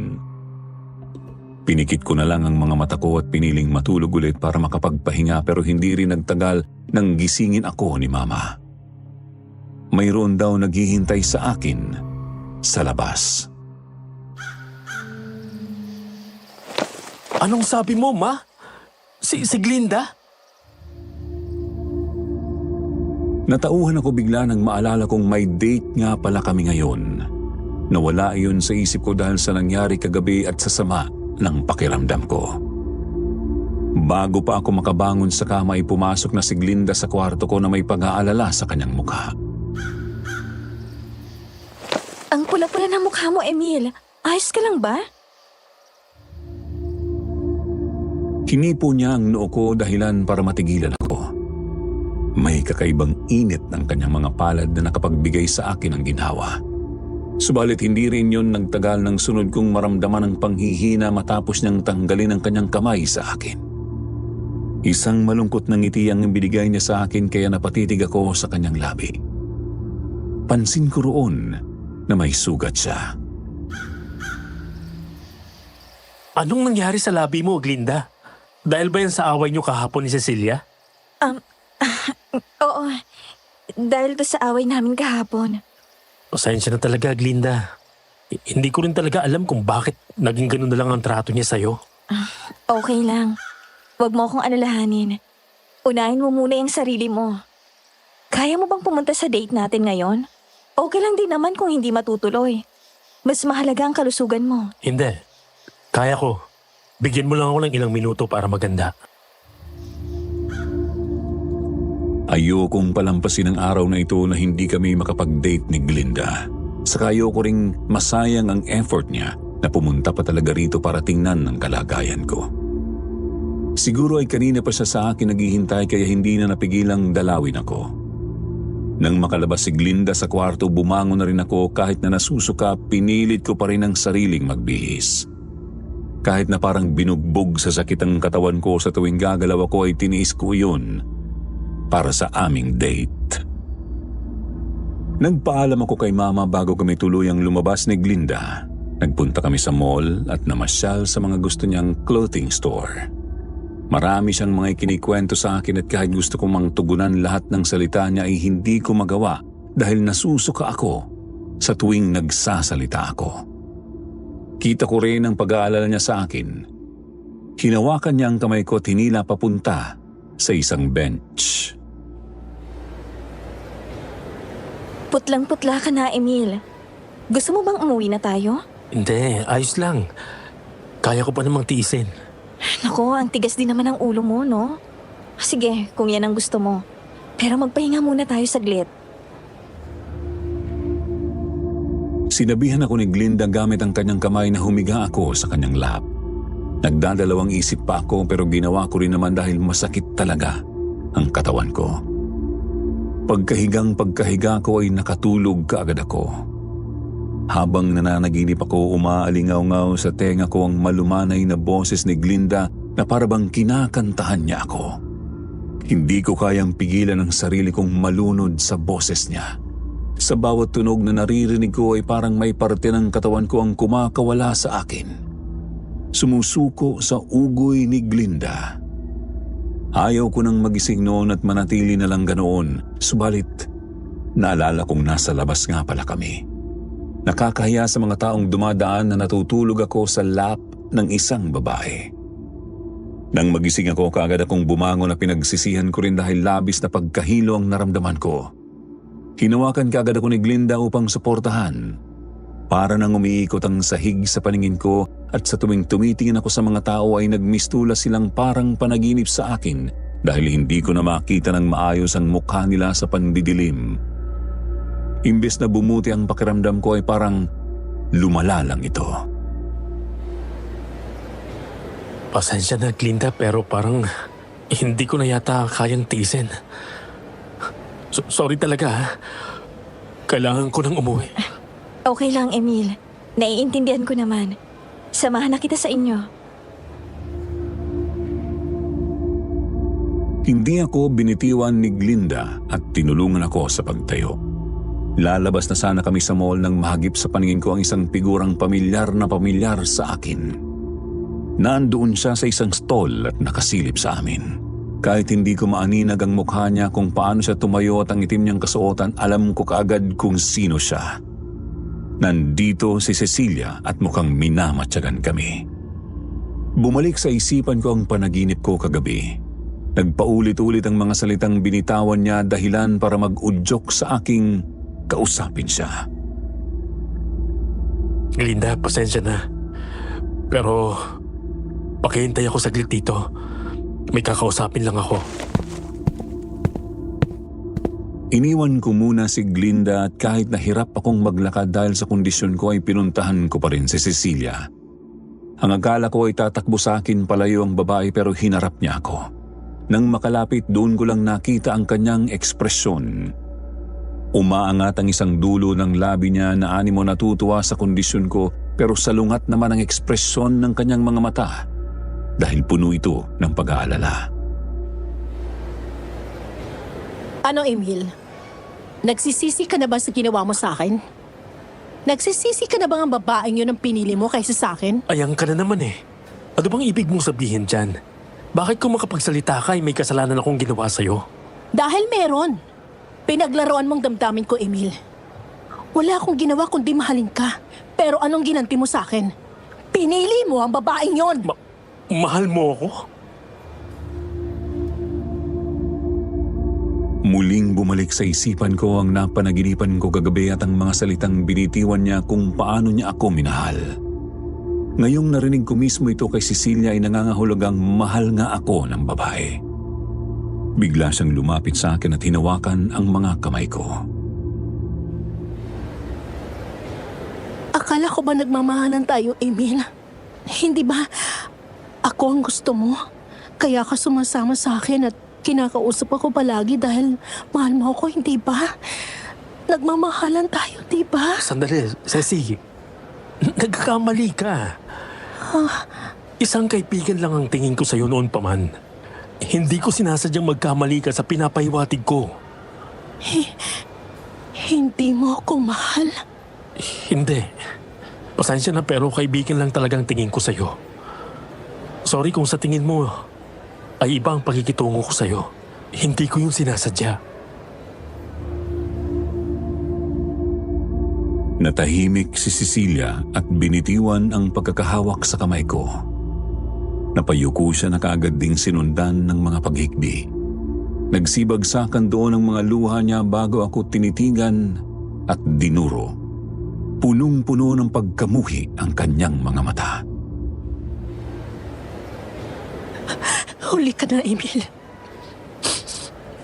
Pinikit ko na lang ang mga mata ko at piniling matulog ulit para makapagpahinga pero hindi rin nagtagal nang gisingin ako ni Mama. Mayroon daw naghihintay sa akin sa labas. Anong sabi mo, Ma? Si Glinda? Natauhan ako bigla nang maalala kong may date nga pala kami ngayon. Nawala iyon sa isip ko dahil sa nangyari kagabi at sa sama ng pakiramdam ko. Bago pa ako makabangon sa kama ay pumasok na si Glinda sa kwarto ko na may pag-aalala sa kanyang mukha. Ang pula-pula ng mukha mo, Emil. Ayos ka lang ba? Hinipo niya ang noo ko dahilan para matigilan ako. May kakaibang init ng kanyang mga palad na nakapagbigay sa akin ng ginhawa. Subalit hindi rin yun nagtagal ng sunod kong maramdaman ang panghihina matapos niyang tanggalin ang kanyang kamay sa akin. Isang malungkot na ngiti ang binigay niya sa akin kaya napatitig ako sa kanyang labi. Pansin ko roon na may sugat siya. Anong nangyari sa labi mo, Glinda? Dahil ba yan sa away niyo kahapon ni Cecilia? Oo, dahil to sa away namin kahapon. Pasensya na talaga, Glinda. Hindi ko rin talaga alam kung bakit naging ganun na lang ang trato niya sa'yo. Okay lang. Huwag mo akong alalahanin. Unahin mo muna yung sarili mo. Kaya mo bang pumunta sa date natin ngayon? Okay lang din naman kung hindi matutuloy. Mas mahalaga ang kalusugan mo. Hindi. Kaya ko. Bigyan mo lang ako ng ilang minuto para maganda. Ayokong palampasin ang araw na ito na hindi kami makapag-date ni Glinda. Saka ayoko ring masayang ang effort niya na pumunta pa talaga rito para tingnan ang kalagayan ko. Siguro ay kanina pa siya sa akin naghihintay kaya hindi na napigilang dalawin ako. Nang makalabas si Glinda sa kwarto, bumangon na rin ako kahit na nasusuka, pinilit ko pa rin ang sariling magbihis. Kahit na parang binugbog sa sakit ang katawan ko sa tuwing gagalaw ako ay tiniis ko yun para sa aming date. Nagpaalam ako kay Mama bago kami tuluyang lumabas ni Glinda. Nagpunta kami sa mall at namasyal sa mga gusto niyang clothing store. Marami siyang mga ikinikwento sa akin at kahit gusto kong mangtugunan lahat ng salita niya ay hindi ko magawa dahil nasusuka ako sa tuwing nagsasalita ako. Kita ko rin ang pag-aalala niya sa akin. Hinawakan niya ang kamay ko at hinila papunta sa isang bench. Putlang-putla ka na, Emil. Gusto mo bang umuwi na tayo? Hindi, ayos lang. Kaya ko pa namang tiisin. Nako, ang tigas din naman ang ulo mo, no? Sige, kung yan ang gusto mo. Pero magpahinga muna tayo saglit. Sinabihan ako ni Glinda gamit ang kanyang kamay na humiga ako sa kanyang lap. Nagdadalawang isip pa ako pero ginawa ko rin naman dahil masakit talaga ang katawan ko. Pagkahiga ko ay nakatulog kaagad ako. Habang nananaginip ako, umaalingaw-ngaw sa tenga ko ang malumanay na boses ni Glinda na parabang kinakantahan niya ako. Hindi ko kayang pigilan ang sarili kong malunod sa boses niya. Sa bawat tunog na naririnig ko ay parang may parte ng katawan ko ang kumakawala sa akin. Sumusuko sa ugoy ni Glinda. Ayaw ko nang magising noon at manatili na lang ganoon, subalit naalala kong nasa labas nga pala kami. Nakakahiya sa mga taong dumadaan na natutulog ako sa lap ng isang babae. Nang magising ako, kaagad akong bumangon na pinagsisihan ko rin dahil labis na pagkahilo ang naramdaman ko. Hinawakan kaagad ako ni Glinda upang suportahan. Para nang umiikot ang sahig sa paningin ko at sa tuwing tumitingin ako sa mga tao ay nagmistula silang parang panaginip sa akin dahil hindi ko na makita ng maayos ang mukha nila sa pandidilim. Imbes na bumuti ang pakiramdam ko ay parang lumala lang ito. Pasensya na, Glinda, pero parang hindi ko na yata kayang tiisin. Sorry talaga, ha? Kailangan ko nang umuwi. Okay lang, Emil. Naiintindihan ko naman. Samahan na kita sa inyo. Hindi ako binitiwan ni Glinda at tinulungan ako sa pagtayo. Lalabas na sana kami sa mall nang mahagip sa paningin ko ang isang figurang pamilyar na pamilyar sa akin. Nandoon siya sa isang stall at nakasilip sa amin. Kahit hindi ko maaninag ang mukha niya kung paano siya tumayo at ang itim niyang kasuotan, alam ko kaagad kung sino siya. Nandito si Cecilia at mukhang minamatyagan kami. Bumalik sa isipan ko ang panaginip ko kagabi. Nagpaulit-ulit ang mga salitang binitawan niya dahilan para mag-udyok sa aking kausapin siya. Glinda, pasensya na. Pero pakihintay ako saglit dito. May kakausapin lang ako. Iniwan ko muna si Glinda at kahit nahirap akong maglakad dahil sa kondisyon ko ay pinuntahan ko pa rin si Cecilia. Ang akala ko ay tatakbo sa akin palayo ang babae pero hinarap niya ako. Nang makalapit doon ko lang nakita ang kanyang ekspresyon. Umaangat ang isang dulo ng labi niya na animo natutuwa sa kondisyon ko pero salungat naman ang ekspresyon ng kanyang mga mata dahil puno ito ng pag-aalala. Ano, Emil? Nagsisisi ka na ba sa ginawa mo sa akin? Nagsisisi ka na ba ang babaeng yun ang pinili mo kaysa sa akin? Ayan ka na naman eh. Ano bang ibig mong sabihin dyan? Bakit kung makapagsalita ka ay may kasalanan akong ginawa sa'yo? Dahil meron. Pinaglaruan mong damdamin ko, Emil. Wala akong ginawa kundi mahalin ka. Pero anong ginanti mo sa akin? Pinili mo ang babaeng yon. Mahal mo ako? Muling bumalik sa isipan ko ang napanaginipan ko kagabi at ang mga salitang binitiwan niya kung paano niya ako minahal. Ngayong narinig ko mismo ito kay Cecilia ay nangangahulugang mahal nga ako ng babae. Bigla siyang lumapit sa akin at hinawakan ang mga kamay ko. Akala ko ba nagmamahalan tayo, Emil? Hindi ba ako ang gusto mo? Kaya ka sumasama sa akin at kinakausap ako palagi dahil mahal mo ako, hindi ba? Nagmamahalan tayo, di ba? Sandali, Ceci. Nagkakamali ka. Isang kaibigan lang ang tingin ko sa'yo noon pa man. Hindi ko sinasadyang magkamali ka sa pinapahiwatig ko. Hindi mo ako mahal. Hindi. Pasensya na pero kaibigan lang talagang tingin ko sa'yo. Sorry kung sa tingin mo ay iba ang pakikitungo ko sa'yo. Hindi ko yung sinasadya. Natahimik si Cecilia at binitiwan ang pagkakahawak sa kamay ko. Napayuko siya na kaagad ding sinundan ng mga paghikbi. Nagsibagsakan doon ang mga luha niya bago ako tinitigan at dinuro. Punong-puno ng pagkamuhi ang kanyang mga mata. Huli ka na, Emil.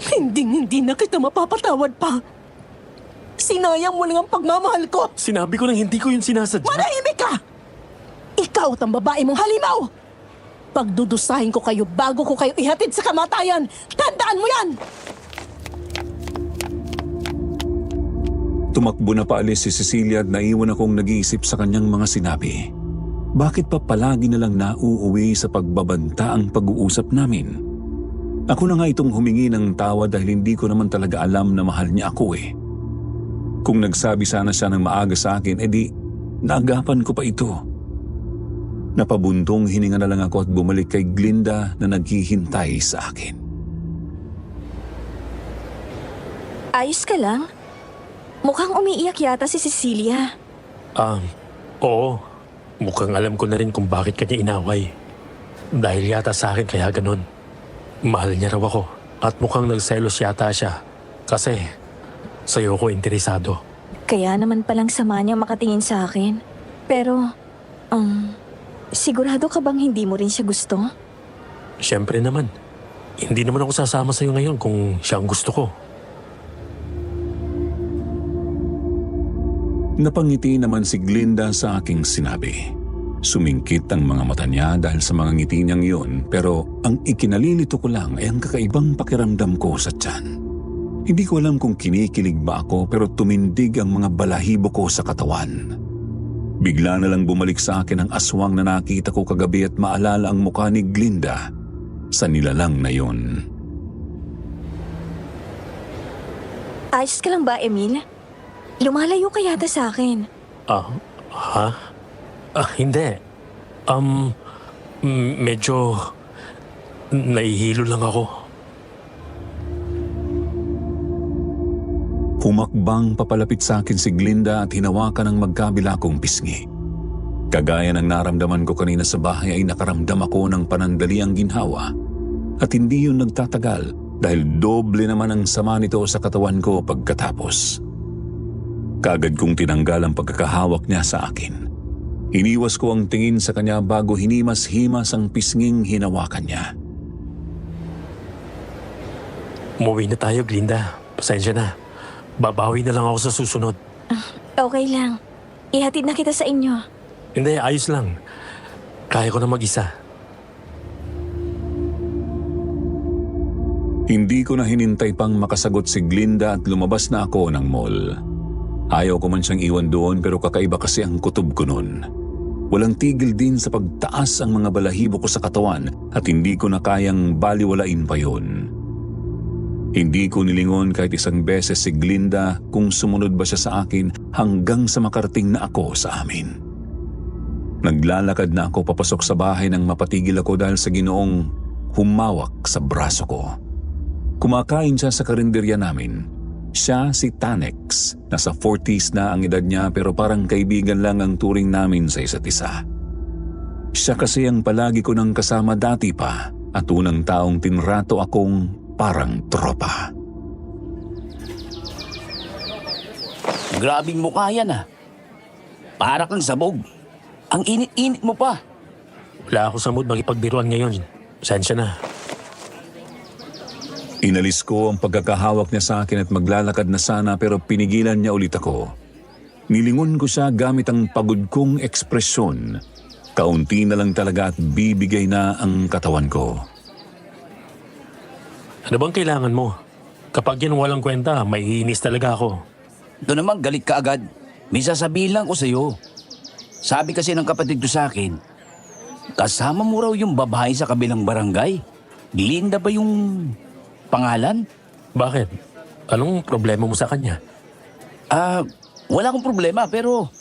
Hindi na kita mapapatawad pa. Sinayang mo lang ang pagmamahal ko. Sinabi ko nang hindi ko yung sinasadya. Manahimik ka! Ikaw at ang babae mong halimaw! Pagdudusahin ko kayo bago ko kayo ihatid sa kamatayan. Tandaan mo yan! Tumakbo na paalis si Cecilia at naiwan akong nag-iisip sa kanyang mga sinabi. Bakit pa palagi na lang nauuwi sa pagbabanta ang pag-uusap namin? Ako na nga itong humingi ng tawad dahil hindi ko naman talaga alam na mahal niya ako eh. Kung nagsabi sana siya ng maaga sa akin, edi naagapan ko pa ito. Napabuntong hininga na lang ako at bumalik kay Glinda na naghihintay sa akin. Ayos ka lang? Mukhang umiiyak yata si Cecilia. Oo. Mukhang alam ko na rin kung bakit kanya inaway. Dahil yata sa akin kaya ganun. Mahal niya raw ako at mukhang nagselos yata siya. Kasi sa'yo ko interesado. Kaya naman palang sama niya makatingin sa akin. Pero, sigurado ka bang hindi mo rin siya gusto? Siyempre naman. Hindi naman ako sasama sa'yo ngayon kung siya ang gusto ko. Napangiti naman si Glinda sa aking sinabi. Sumingkit ang mga mata niya dahil sa mga ngiti niyang yun, pero ang ikinalilito ko lang ay ang kakaibang pakiramdam ko sa tiyan. Hindi ko alam kung kinikilig ba ako pero tumindig ang mga balahibo ko sa katawan. Bigla na lang bumalik sa akin ang aswang na nakita ko kagabi at maalala ang mukha ni Glinda sa nilalang na yun. Ayos ka lang ba, Emil? Lumalayo ka yata sa akin. Hindi. Medyo nahihilo lang ako. Humakbang papalapit sa akin si Glinda at hinawakan ang magkabila kong pisngi. Kagaya ng naramdaman ko kanina sa bahay ay nakaramdam ako ng panandaliang ginhawa. At hindi yun nagtatagal dahil doble naman ang sama nito sa katawan ko pagkatapos. Kaagad kong tinanggal ang pagkakahawak niya sa akin. Iniwas ko ang tingin sa kanya bago hinimas-himas ang pisnging hinawakan niya. Umuwi na tayo, Glinda. Pasensya na. Babawi na lang ako sa susunod. Okay lang. Ihatid na kita sa inyo. Hindi, ayos lang. Kaya ko na mag-isa. Hindi ko na hinintay pang makasagot si Glinda at lumabas na ako ng mall. Ayaw ko man siyang iwan doon pero kakaiba kasi ang kutob ko noon. Walang tigil din sa pagtaas ang mga balahibo ko sa katawan at hindi ko na kayang baliwalain pa yun. Hindi ko nilingon kahit isang beses si Glinda kung sumunod ba siya sa akin hanggang sa makarating na ako sa amin. Naglalakad na ako papasok sa bahay nang mapatigil ako dahil sa Ginoong humawak sa braso ko. Kumakain siya sa karinderya namin. Siya si Tanex. Nasa 40s na ang edad niya pero parang kaibigan lang ang turing namin sa isa't isa. Siya kasi ang palagi ko nang kasama dati pa at unang taong tinrato akong parang tropa. Grabing mukha yan ah. Para kang sabog. Ang init-init mo pa. Wala ako sa mood makipagbiruan ngayon. Sensya na. Inalis ko ang pagkakahawak niya sa akin at maglalakad na sana pero pinigilan niya ulit ako. Nilingon ko siya gamit ang pagod kong ekspresyon. Kaunti na lang talaga at bibigay na ang katawan ko. Ano bang kailangan mo? Kapag yan walang kwenta, may iinis talaga ako. Doon naman galit ka agad. May sasabihin lang ko sa'yo. Sabi kasi ng kapatid ko sa akin, kasama mo raw yung babae sa kabilang barangay. Glinda ba yung pangalan? Bakit? Anong problema mo sa kanya? Wala akong problema pero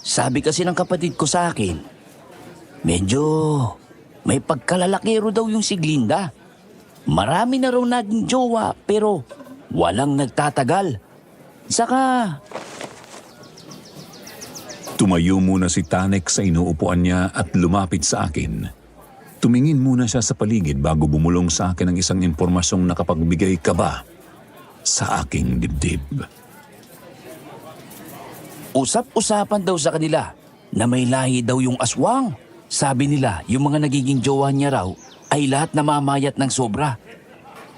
sabi kasi ng kapatid ko sa akin, medyo may pagkalalakiro daw yung si Glinda. Marami na raw naging jowa pero walang nagtatagal. Saka Tumayo muna si Tanex sa inuupuan niya at lumapit sa akin. Tumingin muna siya sa paligid bago bumulong sa akin ng isang impormasyong nakapagbigay kaba sa aking dibdib. usap-usapan daw sa kanila na may lahi daw yung aswang. Sabi nila yung mga nagiging jowa niya raw ay lahat namamayat ng sobra.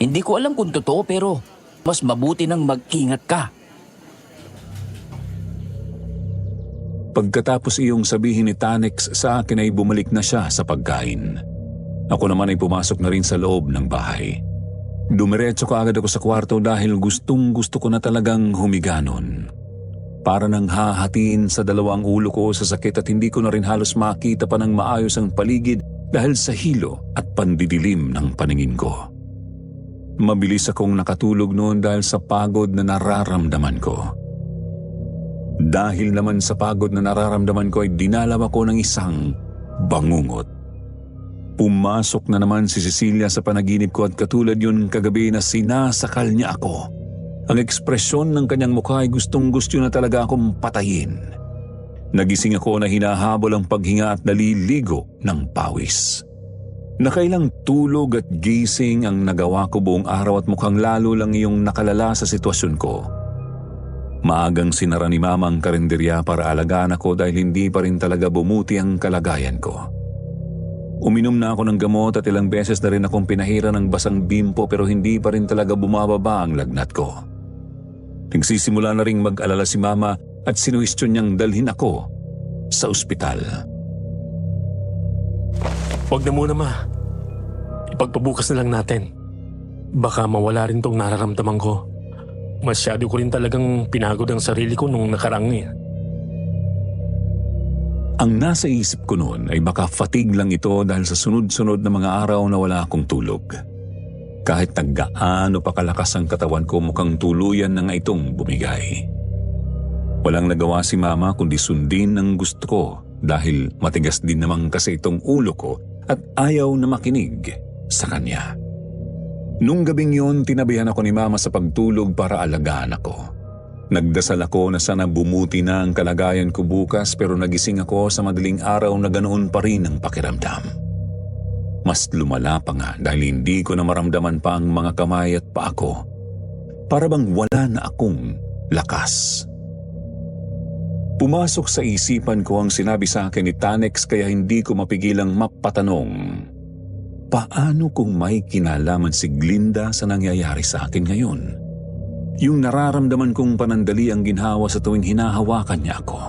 Hindi ko alam kung totoo pero mas mabuti nang mag-ingat ka. Pagkatapos iyong sabihin ni Tanex sa akin ay bumalik na siya sa pagkain. Ako naman ay pumasok na rin sa loob ng bahay. Dumiretso kaagad ako sa kwarto dahil gustong-gusto ko na talagang humiga nun. Para nang hahatiin sa dalawang ulo ko sa sakit at hindi ko na rin halos makita pa ng maayos ang paligid dahil sa hilo at pandidilim ng paningin ko. Mabilis akong nakatulog noon dahil sa pagod na nararamdaman ko. Dahil naman sa pagod na nararamdaman ko ay dinalaw ako ng isang bangungot. Pumasok na naman si Cecilia sa panaginip ko at katulad yun kagabi na sinasakal niya ako. Ang ekspresyon ng kanyang mukha ay gustong-gusto na talaga akong patayin. Nagising ako na hinahabol ang paghinga at naliligo ng pawis. Nakailang tulog at gising ang nagawa ko buong araw at mukhang lalo lang iyong nakalala sa sitwasyon ko. Maagang sinara ni Mama ang karinderya para alagaan ako dahil hindi pa rin talaga bumuti ang kalagayan ko. Uminom na ako ng gamot at ilang beses na rin akong pinahira ng basang bimpo pero hindi pa rin talaga bumababa ang lagnat ko. Nagsisimula na ring mag-alala si Mama at sinuwestiyon niyang dalhin ako sa ospital. Huwag na muna, Ma. Ipagpabukas na lang natin. Baka mawala rin tong nararamdaman ko. Masyado ko rin talagang pinagod ang sarili ko nung nakarang niya. Ang nasa isip ko noon ay baka fatigue lang ito dahil sa sunod-sunod na mga araw na wala akong tulog. Kahit naggaano pa kalakas ang katawan ko mukhang tuluyan na nga itong bumigay. Walang nagawa si Mama kundi sundin ang gusto ko dahil matigas din naman kasi itong ulo ko at ayaw na makinig sa kanya. Nung gabing yun, tinabihan ako ni Mama sa pagtulog para alagaan ako. Nagdasal ako na sana bumuti na ang kalagayan ko bukas pero nagising ako sa madaling araw na ganoon pa rin ang pakiramdam. Mas lumala pa nga dahil hindi ko na maramdaman pa ang mga kamay at paa ko. Para bang wala na akong lakas. Pumasok sa isipan ko ang sinabi sa akin ni Tanex kaya hindi ko mapigilang mapatanong. Paano kung may kinalaman si Glinda sa nangyayari sa akin ngayon? Yung nararamdaman kong panandali ang ginhawa sa tuwing hinahawakan niya ako.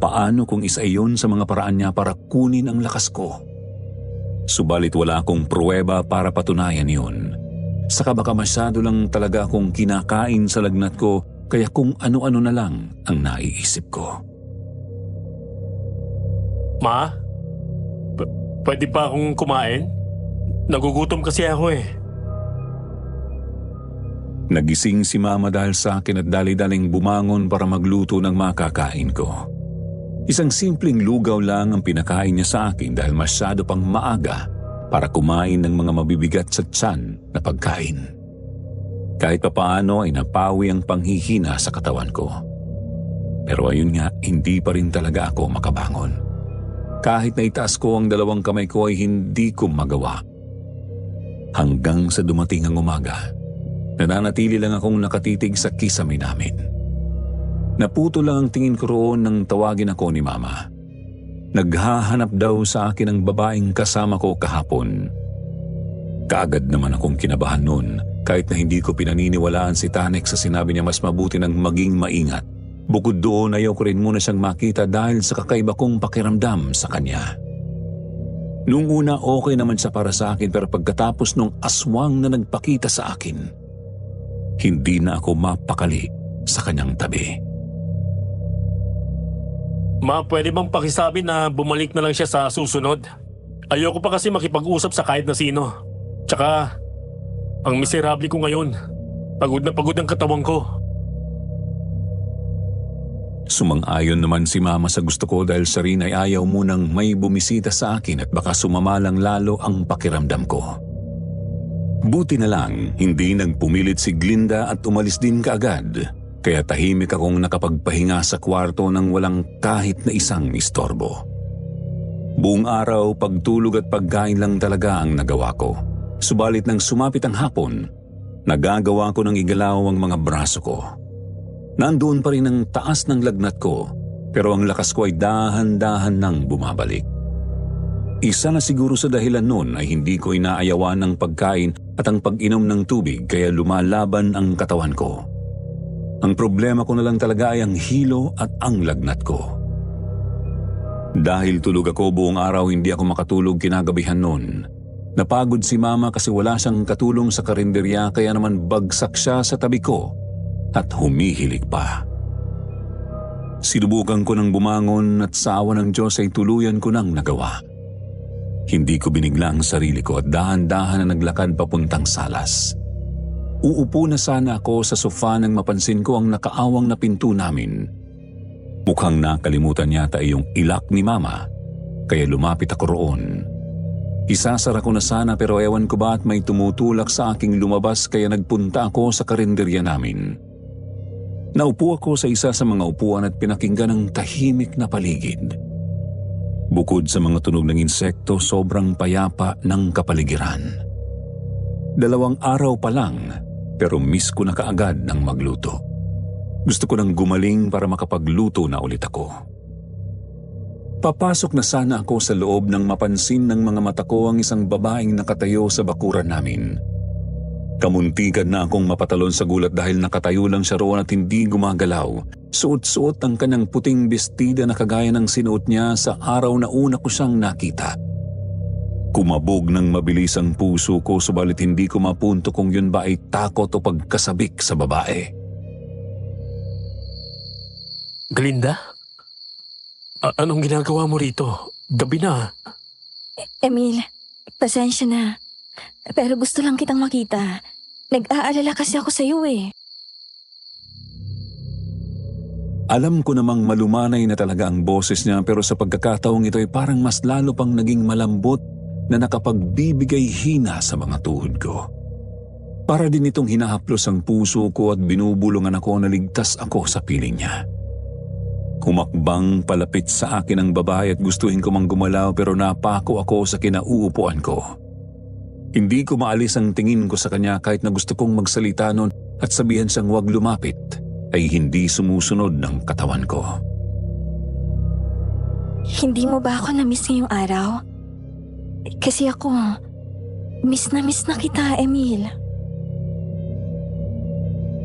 Paano kung isa iyon sa mga paraan niya para kunin ang lakas ko? Subalit wala akong pruweba para patunayan yun. Saka baka masyado lang talaga akong kinakain sa lagnat ko, kaya kung ano-ano na lang ang naiisip ko. Ma? Pwede pa akong kumain? Nagugutom kasi ako eh. Nagising si Mama dahil sa akin at dali-daling bumangon para magluto ng makakain ko. Isang simpleng lugaw lang ang pinakain niya sa akin dahil masyado pang maaga para kumain ng mga mabibigat sa tiyan na pagkain. Kahit papaano ay napawi ang panghihina sa katawan ko. Pero ayun nga, hindi pa rin talaga ako makabangon. Kahit na itaas ko ang dalawang kamay ko ay hindi ko magawa. Hanggang sa dumating ang umaga, nananatili lang akong nakatitig sa kisame namin. Naputo lang ang tingin ko roon nang tawagin ako ni Mama. Naghahanap daw sa akin ang babaeng kasama ko kahapon. Kaagad naman akong kinabahan noon kahit na hindi ko pinaniniwalaan si Tanek sa sinabi niya mas mabuti nang maging maingat. Bukod doon ayaw ko rin muna siyang makita dahil sa kakaiba kong pakiramdam sa kanya. Noong una okay naman siya para sa akin pero pagkatapos nung aswang na nagpakita sa akin, hindi na ako mapakali sa kanyang tabi. Ma, pwede bang pakisabi na bumalik na lang siya sa susunod? Ayoko pa kasi makipag-usap sa kahit na sino. Tsaka, ang miserable ko ngayon. Pagod na pagod ang katawan ko. Sumang-ayon naman si Mama sa gusto ko dahil siya rin ay ayaw munang may bumisita sa akin at baka sumamalang lalo ang pakiramdam ko. Buti na lang, hindi nagpumilit si Glinda at umalis din kaagad. Kaya tahimik akong nakapagpahinga sa kwarto nang walang kahit na isang istorbo. Buong araw, pagtulog at pagkain lang talaga ang nagawa ko. Subalit nang sumapit ang hapon, nagagawa ko ng igalaw ang mga braso ko. Nandoon pa rin ang taas ng lagnat ko, pero ang lakas ko ay dahan-dahan nang bumabalik. Isa na siguro sa dahilan nun ay hindi ko inaayawan ng pagkain at ang pag-inom ng tubig kaya lumalaban ang katawan ko. Ang problema ko na lang talaga ay ang hilo at ang lagnat ko. Dahil tulog ako buong araw hindi ako makatulog kinagabihan noon. Napagod si Mama kasi wala siyang katulong sa karinderya kaya naman bagsak siya sa tabi ko at humihilig pa. Sinubukan ko ng bumangon at sa awa ng Diyos ay tuluyan ko nang nagawa. Hindi ko binigla ang sarili ko at dahan-dahan na naglakad papuntang salas. Uupo na sana ako sa sofa nang mapansin ko ang nakaawang na pinto namin. Mukhang nakalimutan yata yung ilak ni Mama, kaya lumapit ako roon. Isasara ko na sana pero ewan ko ba at may tumutulak sa aking lumabas kaya nagpunta ako sa karinderya namin. Naupo ako sa isa sa mga upuan at pinakinggan ang tahimik na paligid. Bukod sa mga tunog ng insekto, sobrang payapa ng kapaligiran. 2 araw pa lang, pero miss ko na kaagad ng magluto. Gusto ko nang gumaling para makapagluto na ulit ako. Papasok na sana ako sa loob nang mapansin ng mga mata ko ang isang babaeng nakatayo sa bakuran namin. Kamuntikan na akong mapatalon sa gulat dahil nakatayo lang siya roon at hindi gumagalaw. Suot-suot ang kanyang puting bestida na kagaya ng sinuot niya sa araw na una ko siyang nakita. Kumabog ng mabilis ang puso ko subalit hindi ko mapunto kung yun ba ay takot o pagkasabik sa babae. Glinda? Anong ginagawa mo rito? Gabi na. Emil, pasensya na. Pero gusto lang kitang makita. Nag-aalala kasi ako sa iyo eh. Alam ko namang malumanay na talaga ang boses niya pero sa pagkakataong ito ay parang mas lalo pang naging malambot na nakapagbibigay hina sa mga tuhod ko. Para din itong hinahaplos ang puso ko at binubulungan ako na ligtas ako sa piling niya. Humakbang palapit sa akin ang babae at gustuhin ko mang gumalaw pero napako ako sa kinauupuan ko. Hindi ko maalis ang tingin ko sa kanya kahit na gusto kong magsalita noon at sabihan siyang huwag lumapit ay hindi sumusunod ng katawan ko. Hindi mo ba ako na-miss ngayong araw? Kasi ako, miss na kita, Emil.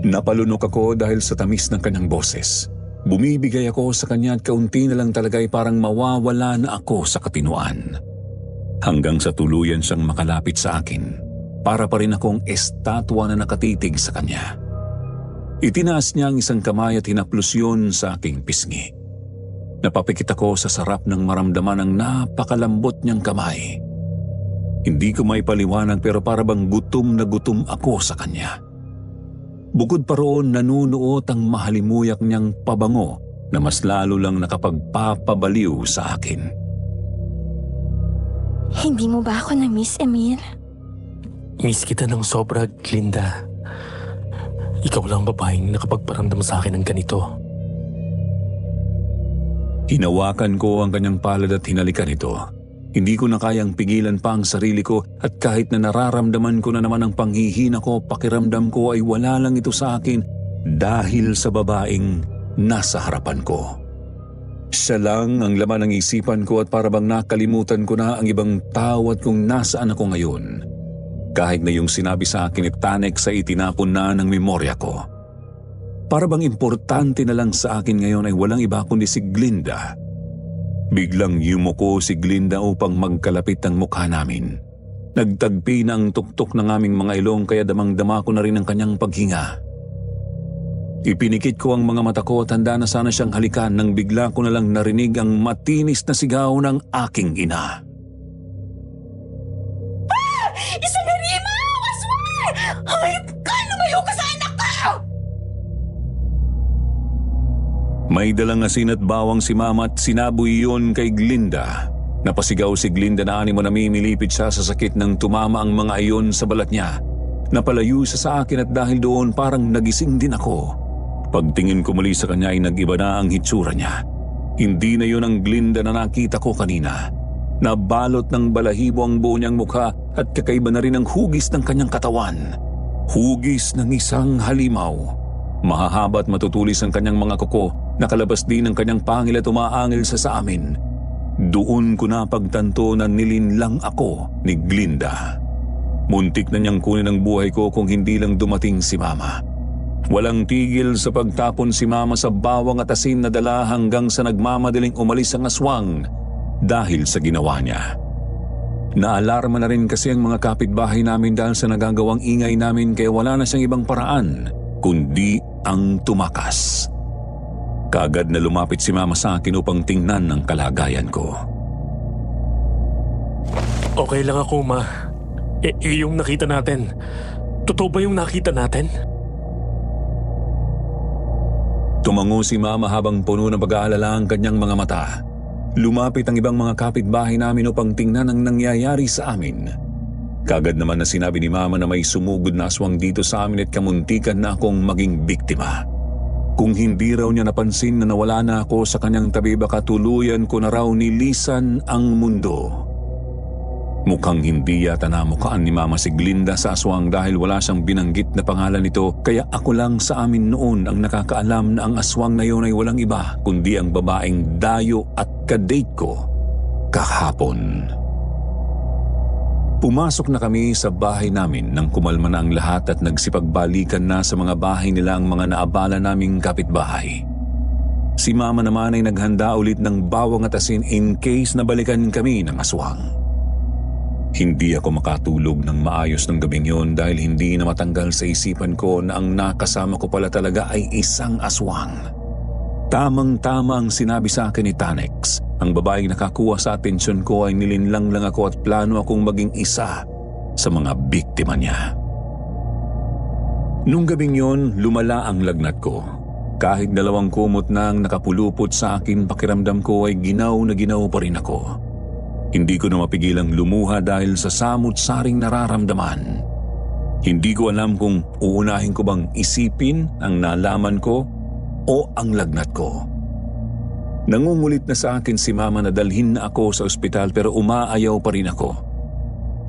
Napalunok ako dahil sa tamis ng kanyang boses. Bumibigay ako sa kanya at kaunti na lang talaga ay parang mawawala na ako sa katinuan. Hanggang sa tuluyan siyang makalapit sa akin. para pa rin akong estatwa na nakatitig sa kanya. Itinaas niya ang isang kamay at hinaplos yun sa aking pisngi. Napapikit ako sa sarap ng maramdaman ng napakalambot niyang kamay. Hindi ko may paliwanag pero para bang gutom na gutom ako sa kanya. Bukod pa roon, nanunuot ang mahalimuyak niyang pabango na mas lalo lang nakapagpapabaliw sa akin. Hindi mo ba ako na-miss, Emil? Miss kita ng sobra, Glinda. Ikaw lang babaeng nakapagparamdam sa akin ng ganito. Hinawakan ko ang kanyang palad at hinalikan ito. Hindi ko na kayang pigilan pa ang sarili ko at kahit na nararamdaman ko na naman ang panghihina ko, pakiramdam ko ay wala lang ito sa akin dahil sa babaeng nasa harapan ko. Siya lang ang laman ng isipan ko at para bang nakalimutan ko na ang ibang tao at kung nasaan ako ngayon. Kahit na yung sinabi sa akin ni Tanex ay itinapon na ng memorya ko. Para bang importante na lang sa akin ngayon ay walang iba kundi si Glinda. Biglang yumuko si Glinda upang magkalapit ang mukha namin. Nagtagpi na ang tuktok ng aming mga ilong kaya damang-dama ko na rin ang kanyang paghinga. Ipinikit ko ang mga mata ko at handa na sana siyang halikan nang bigla ko na lang narinig ang matinis na sigaw ng aking ina. Isanari mo! Aswang! Hayop ka! Lumayo ka sa anak ko! May dalang asin at bawang si Mama at sinaboy iyon kay Glinda. Napasigaw si Glinda na animo na mimilipid siya sa sakit nang tumama ang mga iyon sa balat niya. Napalayo siya sa akin at dahil doon parang nagising din ako. Pagtingin ko muli sa kanya ay nag-iba na ang hitsura niya. Hindi na yun ang Glinda na nakita ko kanina. Nabalot ng balahibo ang buo niyang mukha at kakaiba na rin ang hugis ng kanyang katawan. Hugis ng isang halimaw. Mahahaba at matutulis ang kanyang mga kuko. Nakalabas din ang kanyang pangil at umaangil sa amin. Doon ko napagtanto na nilinlang ako ni Glinda. Muntik na niyang kunin ang buhay ko kung hindi lang dumating si Mama. Walang tigil sa pagtapon si Mama sa bawang at asin na dala hanggang sa nagmamadaling umalis ang aswang dahil sa ginawa niya. Naalarma na rin kasi ang mga kapitbahay namin dahil sa nagagawang ingay namin kaya wala na siyang ibang paraan kundi ang tumakas. Kaagad na lumapit si Mama sa akin upang tingnan ang kalagayan ko. Okay lang ako, Ma. Yung nakita natin. Totoo ba yung nakita natin? Tumango si Mama habang puno ng pag-aalala ang kanyang mga mata. Lumapit ang ibang mga kapitbahay namin upang tingnan ang nangyayari sa amin. Kaagad naman na sinabi ni Mama na may sumugod na aswang dito sa amin at kamuntikan na akong maging biktima. Kung hindi raw niya napansin na nawala na ako sa kanyang tabi baka tuluyan ko na raw nilisan ang mundo. Mukhang hindi yata namukaan ni Mama si Glinda sa aswang dahil wala siyang binanggit na pangalan nito kaya ako lang sa amin noon ang nakakaalam na ang aswang na yun ay walang iba kundi ang babaeng dayo at kadate ko kahapon. Pumasok na kami sa bahay namin nang kumalma na ang lahat at nagsipagbalikan na sa mga bahay nila ang mga naabala naming kapitbahay. Si Mama naman ay naghanda ulit ng bawang at asin in case na balikan kami ng aswang. Hindi ako makatulog ng maayos ng gabing yon dahil hindi na matanggal sa isipan ko na ang nakasama ko pala talaga ay isang aswang. Tamang-tama ang sinabi sa akin ni Tanex. Ang babaeng nakakuha sa atensyon ko ay nilinlang lang ako at plano akong maging isa sa mga biktima niya. Nung gabing yon, lumala ang lagnat ko. Kahit 2 kumot na ang nakapulupot sa akin, pakiramdam ko ay ginaw na ginaw pa rin ako. Hindi ko na mapigilang lumuha dahil sa samut-saring nararamdaman. Hindi ko alam kung uunahin ko bang isipin ang nalaman ko o ang lagnat ko. Nangungulit na sa akin si Mama na dalhin na ako sa ospital pero umaayaw pa rin ako.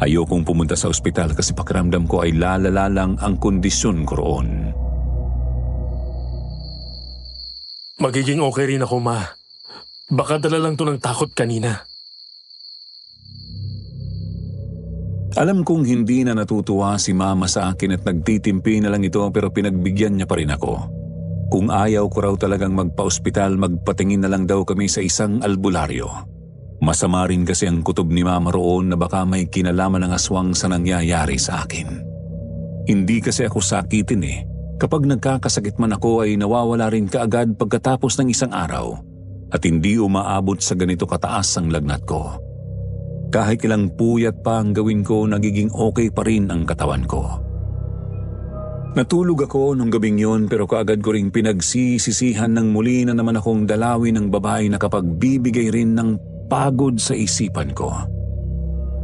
Ayokong pumunta sa ospital kasi pakiramdam ko ay lalala lang ang kondisyon ko roon. Magiging okay rin ako, Ma. Baka dala lang to ng takot kanina. Alam kong hindi na natutuwa si Mama sa akin at nagtitimpi na lang ito pero pinagbigyan niya pa rin ako. Kung ayaw ko raw talagang magpa-ospital, magpatingin na lang daw kami sa isang albularyo. Masama rin kasi ang kutob ni Mama roon na baka may kinalaman ng aswang sa nangyayari sa akin. Hindi kasi ako sakitin eh. Kapag nagkakasakit man ako ay nawawala rin kaagad pagkatapos ng isang araw at hindi umaabot sa ganito kataas ang lagnat ko. Kahit ilang puyat pa ang gawin ko, nagiging okay pa rin ang katawan ko. Natulog ako nung gabing yun pero kaagad ko ring pinagsisisihan ng muli na naman akong dalawin ng babae na kapagbibigay rin ng pagod sa isipan ko.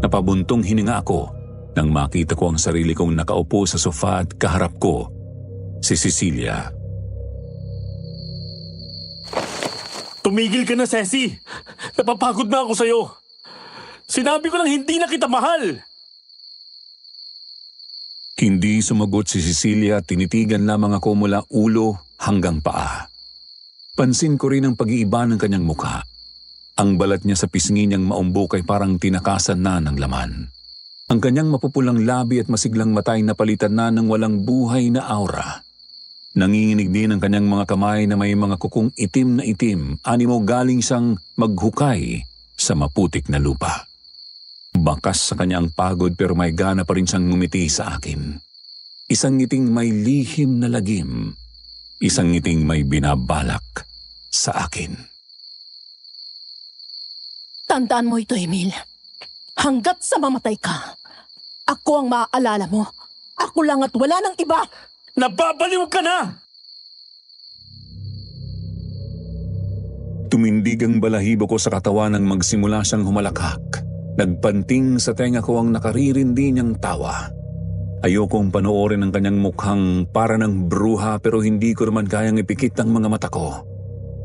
Napabuntong hininga ako nang makita ko ang sarili kong nakaupo sa sofa at kaharap ko si Cecilia. Tumigil ka na, Ceci! Napapagod na ako sa'yo! Sinabi ko lang hindi na kita mahal! Hindi sumagot si Cecilia at tinitigan lamang ako mula ulo hanggang paa. Pansin ko rin ang pag-iiba ng kanyang mukha. Ang balat niya sa pisngi niyang maumbok ay parang tinakasan na ng laman. Ang kanyang mapupulang labi at masiglang mata ay napalitan na ng walang buhay na aura. Nanginginig din ang kanyang mga kamay na may mga kukong itim na itim, animo galing siyang maghukay sa maputik na lupa. Bakas sa kanyang pagod pero may gana pa rin siyang ngumiti sa akin. Isang ngiting may lihim na lagim, isang ngiting may binabalak sa akin. Tandaan mo ito, Emil. Hanggat sa mamatay ka, ako ang maaalala mo. Ako lang at wala nang iba. Nababaliw ka na! Tumindig ang balahibo ko sa katawan nang magsimula siyang humalakhak. Nagpanting sa tenga ko ang nakaririndi niyang tawa. Ayokong panoorin ang kanyang mukhang para ng bruha pero hindi ko naman kayang ipikit ang mga mata ko.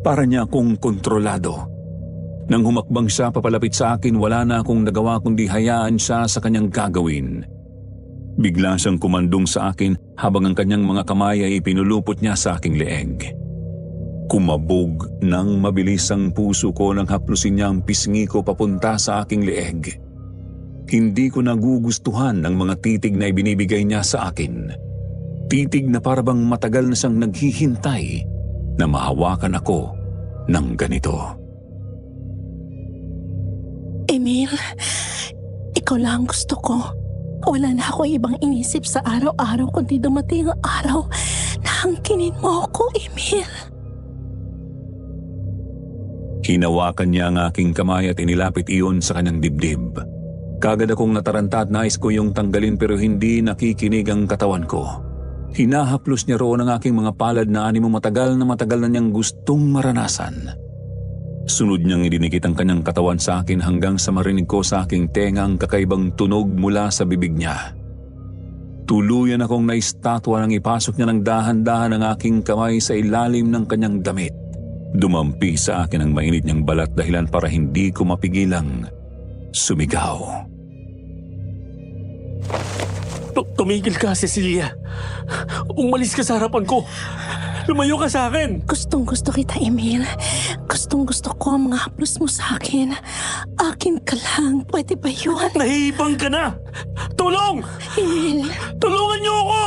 Para niya akong kontrolado. Nang humakbang siya papalapit sa akin, wala na akong nagawa kundi hayaan siya sa kanyang gagawin. Bigla siyang kumandong sa akin habang ang kanyang mga kamay ay ipinulupot niya sa aking leeg. Kumabog ng mabilis ang puso ko nang haplusin niya ang pisngi ko papunta sa aking leeg. Hindi ko nagugustuhan ang mga titig na ibinibigay niya sa akin. Titig na parabang matagal na siyang naghihintay na mahawakan ako ng ganito. Emil, ikaw lang gusto ko. Wala na ako ibang inisip sa araw-araw kundi dumating ang araw na angkinin mo ako, Emil. Hinawakan niya ang aking kamay at inilapit iyon sa kanyang dibdib. Kagad akong nataranta at nais ko yung tanggalin pero hindi nakikinig ang katawan ko. Hinahaplos niya roon ang aking mga palad na animo matagal na niyang gustong maranasan. Sunod niyang idinikit ang kanyang katawan sa akin hanggang sa marinig ko sa aking tenga ang kakaibang tunog mula sa bibig niya. Tuluyan akong naistatwa nang ipasok niya ng dahan-dahan ang aking kamay sa ilalim ng kanyang damit. Dumampi sa akin ang mainit niyang balat dahilan para hindi ko mapigilang sumigaw. Tumigil ka, Cecilia. Umalis ka sa harapan ko. Lumayo ka sa akin. Gustong-gusto kita, Emil. Gustong-gusto ko ang mga haplos mo sa akin. Akin ka lang. Pwede ba yun? Nahihibang ka na. Tulong! Emil. Tulungan niyo ako!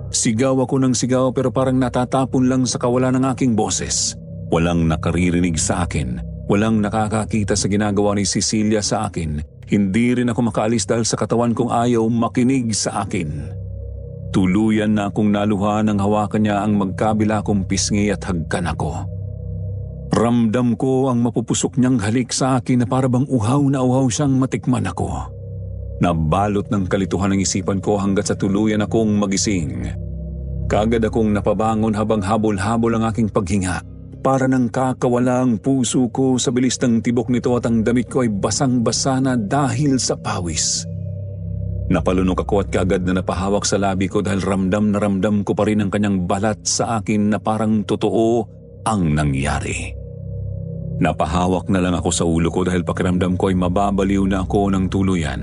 Sigaw ako ng sigaw pero parang natatapon lang sa kawalan ng aking boses. Walang nakaririnig sa akin. Walang nakakakita sa ginagawa ni Cecilia sa akin. Hindi rin ako makaalis dahil sa katawan kong ayaw makinig sa akin. Tuluyan na akong naluha nang hawakan niya ang magkabila kong pisngi at hagkan ako. Ramdam ko ang mapupusok niyang halik sa akin na parabang uhaw na uhaw siyang matikman ako. Nabalot ng kalituhan ang isipan ko hanggat sa tuluyan akong magising. Kagad akong napabangon habang habol-habol ang aking paghinga. Para nang kakawala ang puso ko sa bilis ng tibok nito at ang damit ko ay basang-basa na dahil sa pawis. Napalunok ako at kaagad na napahawak sa labi ko dahil ramdam na ramdam ko pa rin ang kanyang balat sa akin na parang totoo ang nangyari. Napahawak na lang ako sa ulo ko dahil pakiramdam ko ay mababaliw na ako ng tuluyan.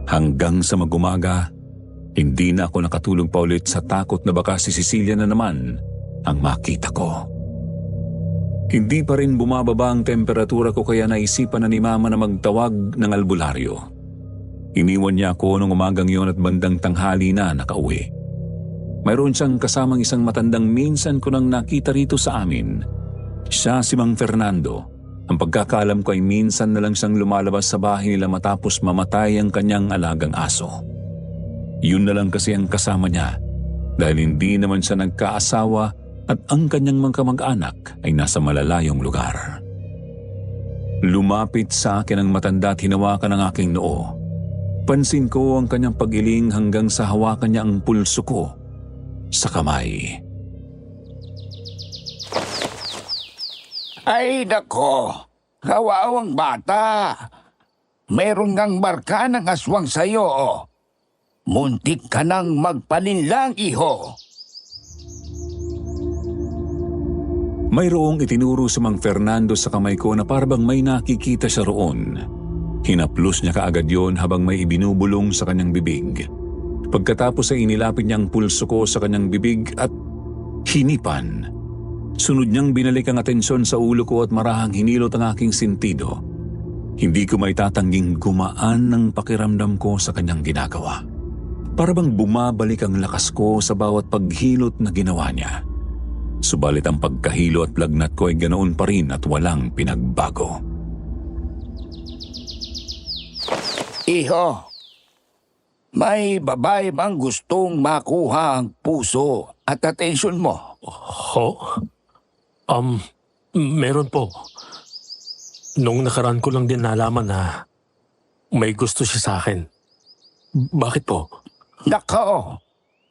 Hanggang sa magumaga, hindi na ako nakatulog pa ulit sa takot na baka si Cecilia na naman ang makita ko. Hindi pa rin bumababa ang temperatura ko kaya naisipan na ni Mama na magtawag ng albularyo. Iniwan niya ako nung umagang yon at bandang tanghali na nakauwi. Mayroon siyang kasamang isang matandang minsan ko nang nakita rito sa amin. Siya si Mang Fernando. Ang pagkakaalam ko ay minsan na lang siyang lumalabas sa bahay nila matapos mamatay ang kanyang alagang aso. Yun na lang kasi ang kasama niya dahil hindi naman siya nagkaasawa at ang kanyang mga kamag-anak ay nasa malalayong lugar. Lumapit sa akin ang matanda at hinawakan ang aking noo. Pansin ko ang kanyang pag-iling hanggang sa hawakan niya ang pulso ko sa kamay. Ay nako, kawawang bata. Meron ngang marka ng aswang sa'yo. Muntik ka nang magpalinlang, iho. Mayroong itinuro si Mang Fernando sa kamay ko na parang may nakikita siya roon. Hinaplos niya kaagad yon habang may ibinubulong sa kanyang bibig. Pagkatapos ay inilapit niya ang pulso ko sa kanyang bibig at hinipan. Sunod niyang binalik ang atensyon sa ulo ko at marahang hinilot ang aking sentido. Hindi ko maitatangging gumaan ng pakiramdam ko sa kanyang ginagawa. Para bang bumabalik ang lakas ko sa bawat paghilot na ginawa niya. Subalit ang pagkahilo at lagnat ko ay ganoon pa rin at walang pinagbago. Iho, may babae bang gustong makuha ang puso at atensyon mo? Ho? Meron po. Nung nakaraan ko lang din nalaman na may gusto siya sa akin. Bakit po? Nako,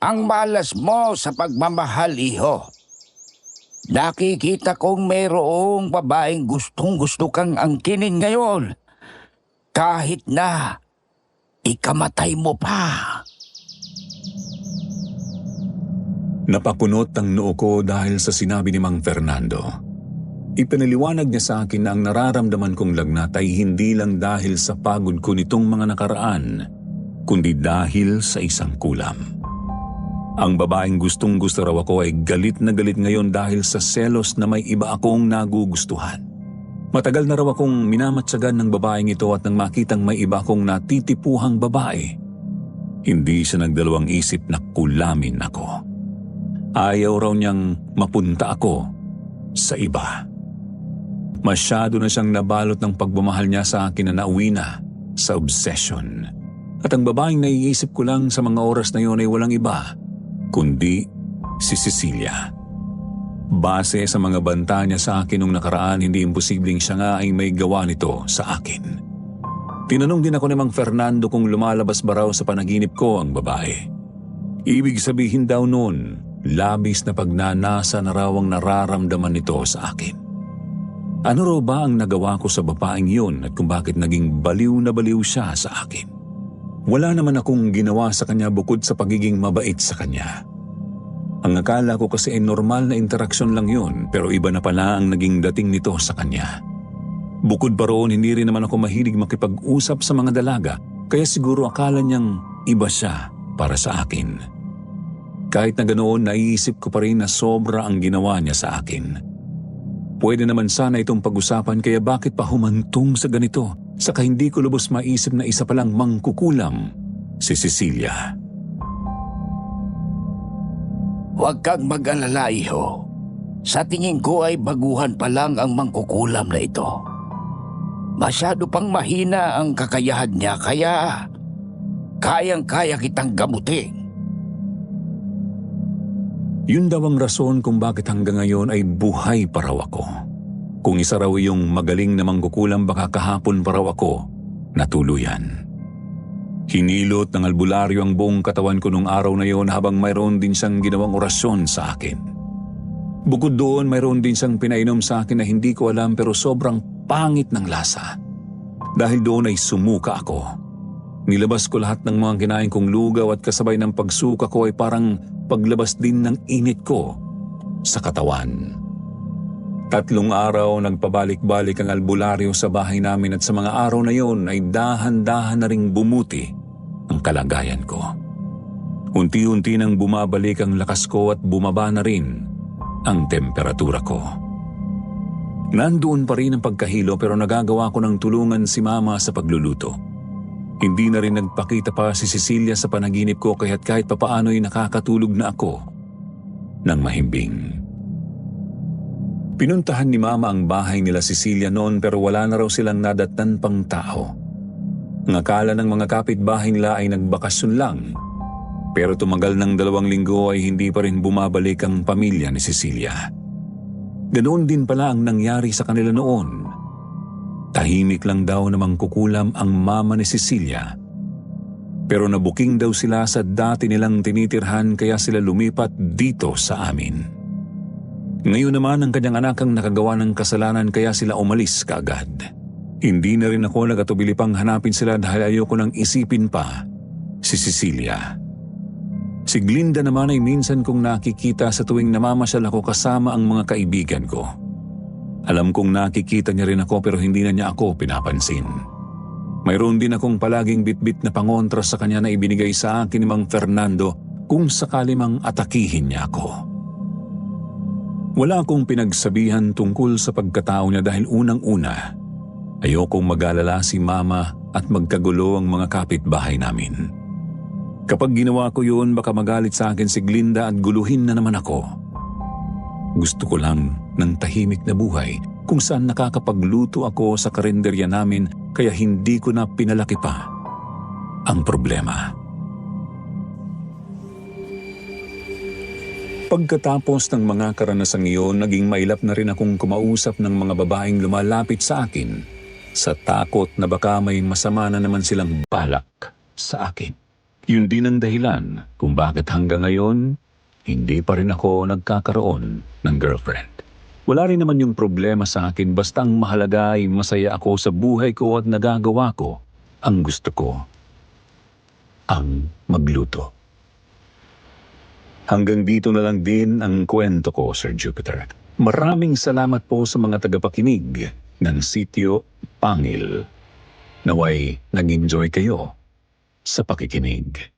ang malas mo sa pagmamahal, iho. Nakikita kong mayroong babaeng gustong-gusto kang angkinin ngayon. Kahit na ikamatay mo pa. Napakunot ang noo ko dahil sa sinabi ni Mang Fernando. Ipinaliwanag niya sa akin na ang nararamdaman kong lagnat ay hindi lang dahil sa pagod ko nitong mga nakaraan, kundi dahil sa isang kulam. Ang babaeng gustong-gusto raw ako ay galit na galit ngayon dahil sa selos na may iba akong nagugustuhan. Matagal na raw akong minamatsagan ng babaeng ito at nang makitang may iba akong natitipuhang babae, hindi siya nagdalawang isip na kulamin ako. Ayaw raw niyang mapunta ako sa iba. Masyado na siyang nabalot ng pagmamahal niya sa akin na nauwi na sa obsession. At ang babaeng naiisip ko lang sa mga oras na yun ay walang iba, kundi si Cecilia. Base sa mga banta niya sa akin nung nakaraan, hindi imposibleng siya nga ay may gawa nito sa akin. Tinanong din ako ni Mang Fernando kung lumalabas ba raw sa panaginip ko ang babae. Ibig sabihin daw noon, labis na pagnanasa na raw ang nararamdaman nito sa akin. Ano raw ba ang nagawa ko sa babaeng yun at kung bakit naging baliw na baliw siya sa akin? Wala naman akong ginawa sa kanya bukod sa pagiging mabait sa kanya. Ang akala ko kasi ay normal na interaksyon lang yun, pero iba na pala ang naging dating nito sa kanya. Bukod pa roon, hindi rin naman ako mahilig makipag-usap sa mga dalaga, kaya siguro akala niyang iba siya para sa akin. Kahit na ganoon, naiisip ko pa rin na sobra ang ginawa niya sa akin. Pwede naman sana itong pag-usapan, kaya bakit pa humantong sa ganito? Saka hindi ko lubos maisip na isa palang mangkukulam, si Cecilia. Huwag kang mag-alala, iho. Sa tingin ko ay baguhan pa lang ang mangkukulam na ito. Masyado pang mahina ang kakayahan niya, kaya kayang-kaya kitang gamutin. Yun daw ang rason kung bakit hanggang ngayon ay buhay pa raw ako. Kung isa raw yung magaling na mangkukulam, baka kahapon pa raw ako natuluyan. Hinilot ng albularyo ang buong katawan ko nung araw na yon habang mayroon din siyang ginawang orasyon sa akin. Bukod doon, mayroon din siyang pinainom sa akin na hindi ko alam pero sobrang pangit ng lasa. Dahil doon ay sumuka ako. Nilabas ko lahat ng mga kinain kong lugaw at kasabay ng pagsuka ko ay parang paglabas din ng init ko sa katawan. 3 araw nagpabalik-balik ang albularyo sa bahay namin at sa mga araw na yon ay dahan-dahan na ring bumuti ang kalagayan ko. Unti-unti nang bumabalik ang lakas ko at bumaba na rin ang temperatura ko. Nandoon pa rin ang pagkahilo pero nagagawa ko ng tulungan si Mama sa pagluluto. Hindi na rin nagpakita pa si Cecilia sa panaginip ko kaya't kahit papaano'y nakakatulog na ako ng mahimbing. Pinuntahan ni Mama ang bahay nila Cecilia noon pero wala na raw silang nadatnan pang tao. Ang akala ng mga kapitbahay nila ay nagbakasyon lang. Pero tumagal ng 2 linggo ay hindi pa rin bumabalik ang pamilya ni Cecilia. Ganoon din pala ang nangyari sa kanila noon. Tahimik lang daw na mangkukulam ang mama ni Cecilia. Pero nabuking daw sila sa dati nilang tinitirhan kaya sila lumipat dito sa amin. Ngayon naman ang kanyang anak ang nakagawa ng kasalanan kaya sila umalis kaagad. Hindi na rin ako nagatubili pang hanapin sila dahil ayoko nang isipin pa si Cecilia. Si Glinda naman ay minsan kong nakikita sa tuwing namamasyal ako kasama ang mga kaibigan ko. Alam kong nakikita niya rin ako pero hindi na niya ako pinapansin. Mayroon din akong palaging bitbit na pangontra sa kanya na ibinigay sa akin ni Mang Fernando kung sakali mang atakihin niya ako. Wala akong pinagsabihan tungkol sa pagkatao niya dahil unang-una, ayokong mag-alala si Mama at magkagulo ang mga kapitbahay namin. Kapag ginawa ko yun, baka magalit sa akin si Glinda at guluhin na naman ako. Gusto ko lang ng tahimik na buhay kung saan nakakapagluto ako sa karinderya namin kaya hindi ko na pinalaki pa ang problema. Pagkatapos ng mga karanasang iyon, naging mailap na rin akong kumausap ng mga babaeng lumalapit sa akin sa takot na baka may masama na naman silang balak sa akin. Yun din ang dahilan kung bakit hanggang ngayon, hindi pa rin ako nagkakaroon ng girlfriend. Wala rin naman yung problema sa akin basta ang mahalaga ay masaya ako sa buhay ko at nagagawa ko ang gusto ko, ang magluto. Hanggang dito na lang din ang kwento ko, Sir Jupiter. Maraming salamat po sa mga tagapakinig ng Sitio Pangil. Naway nag-enjoy kayo sa pakikinig.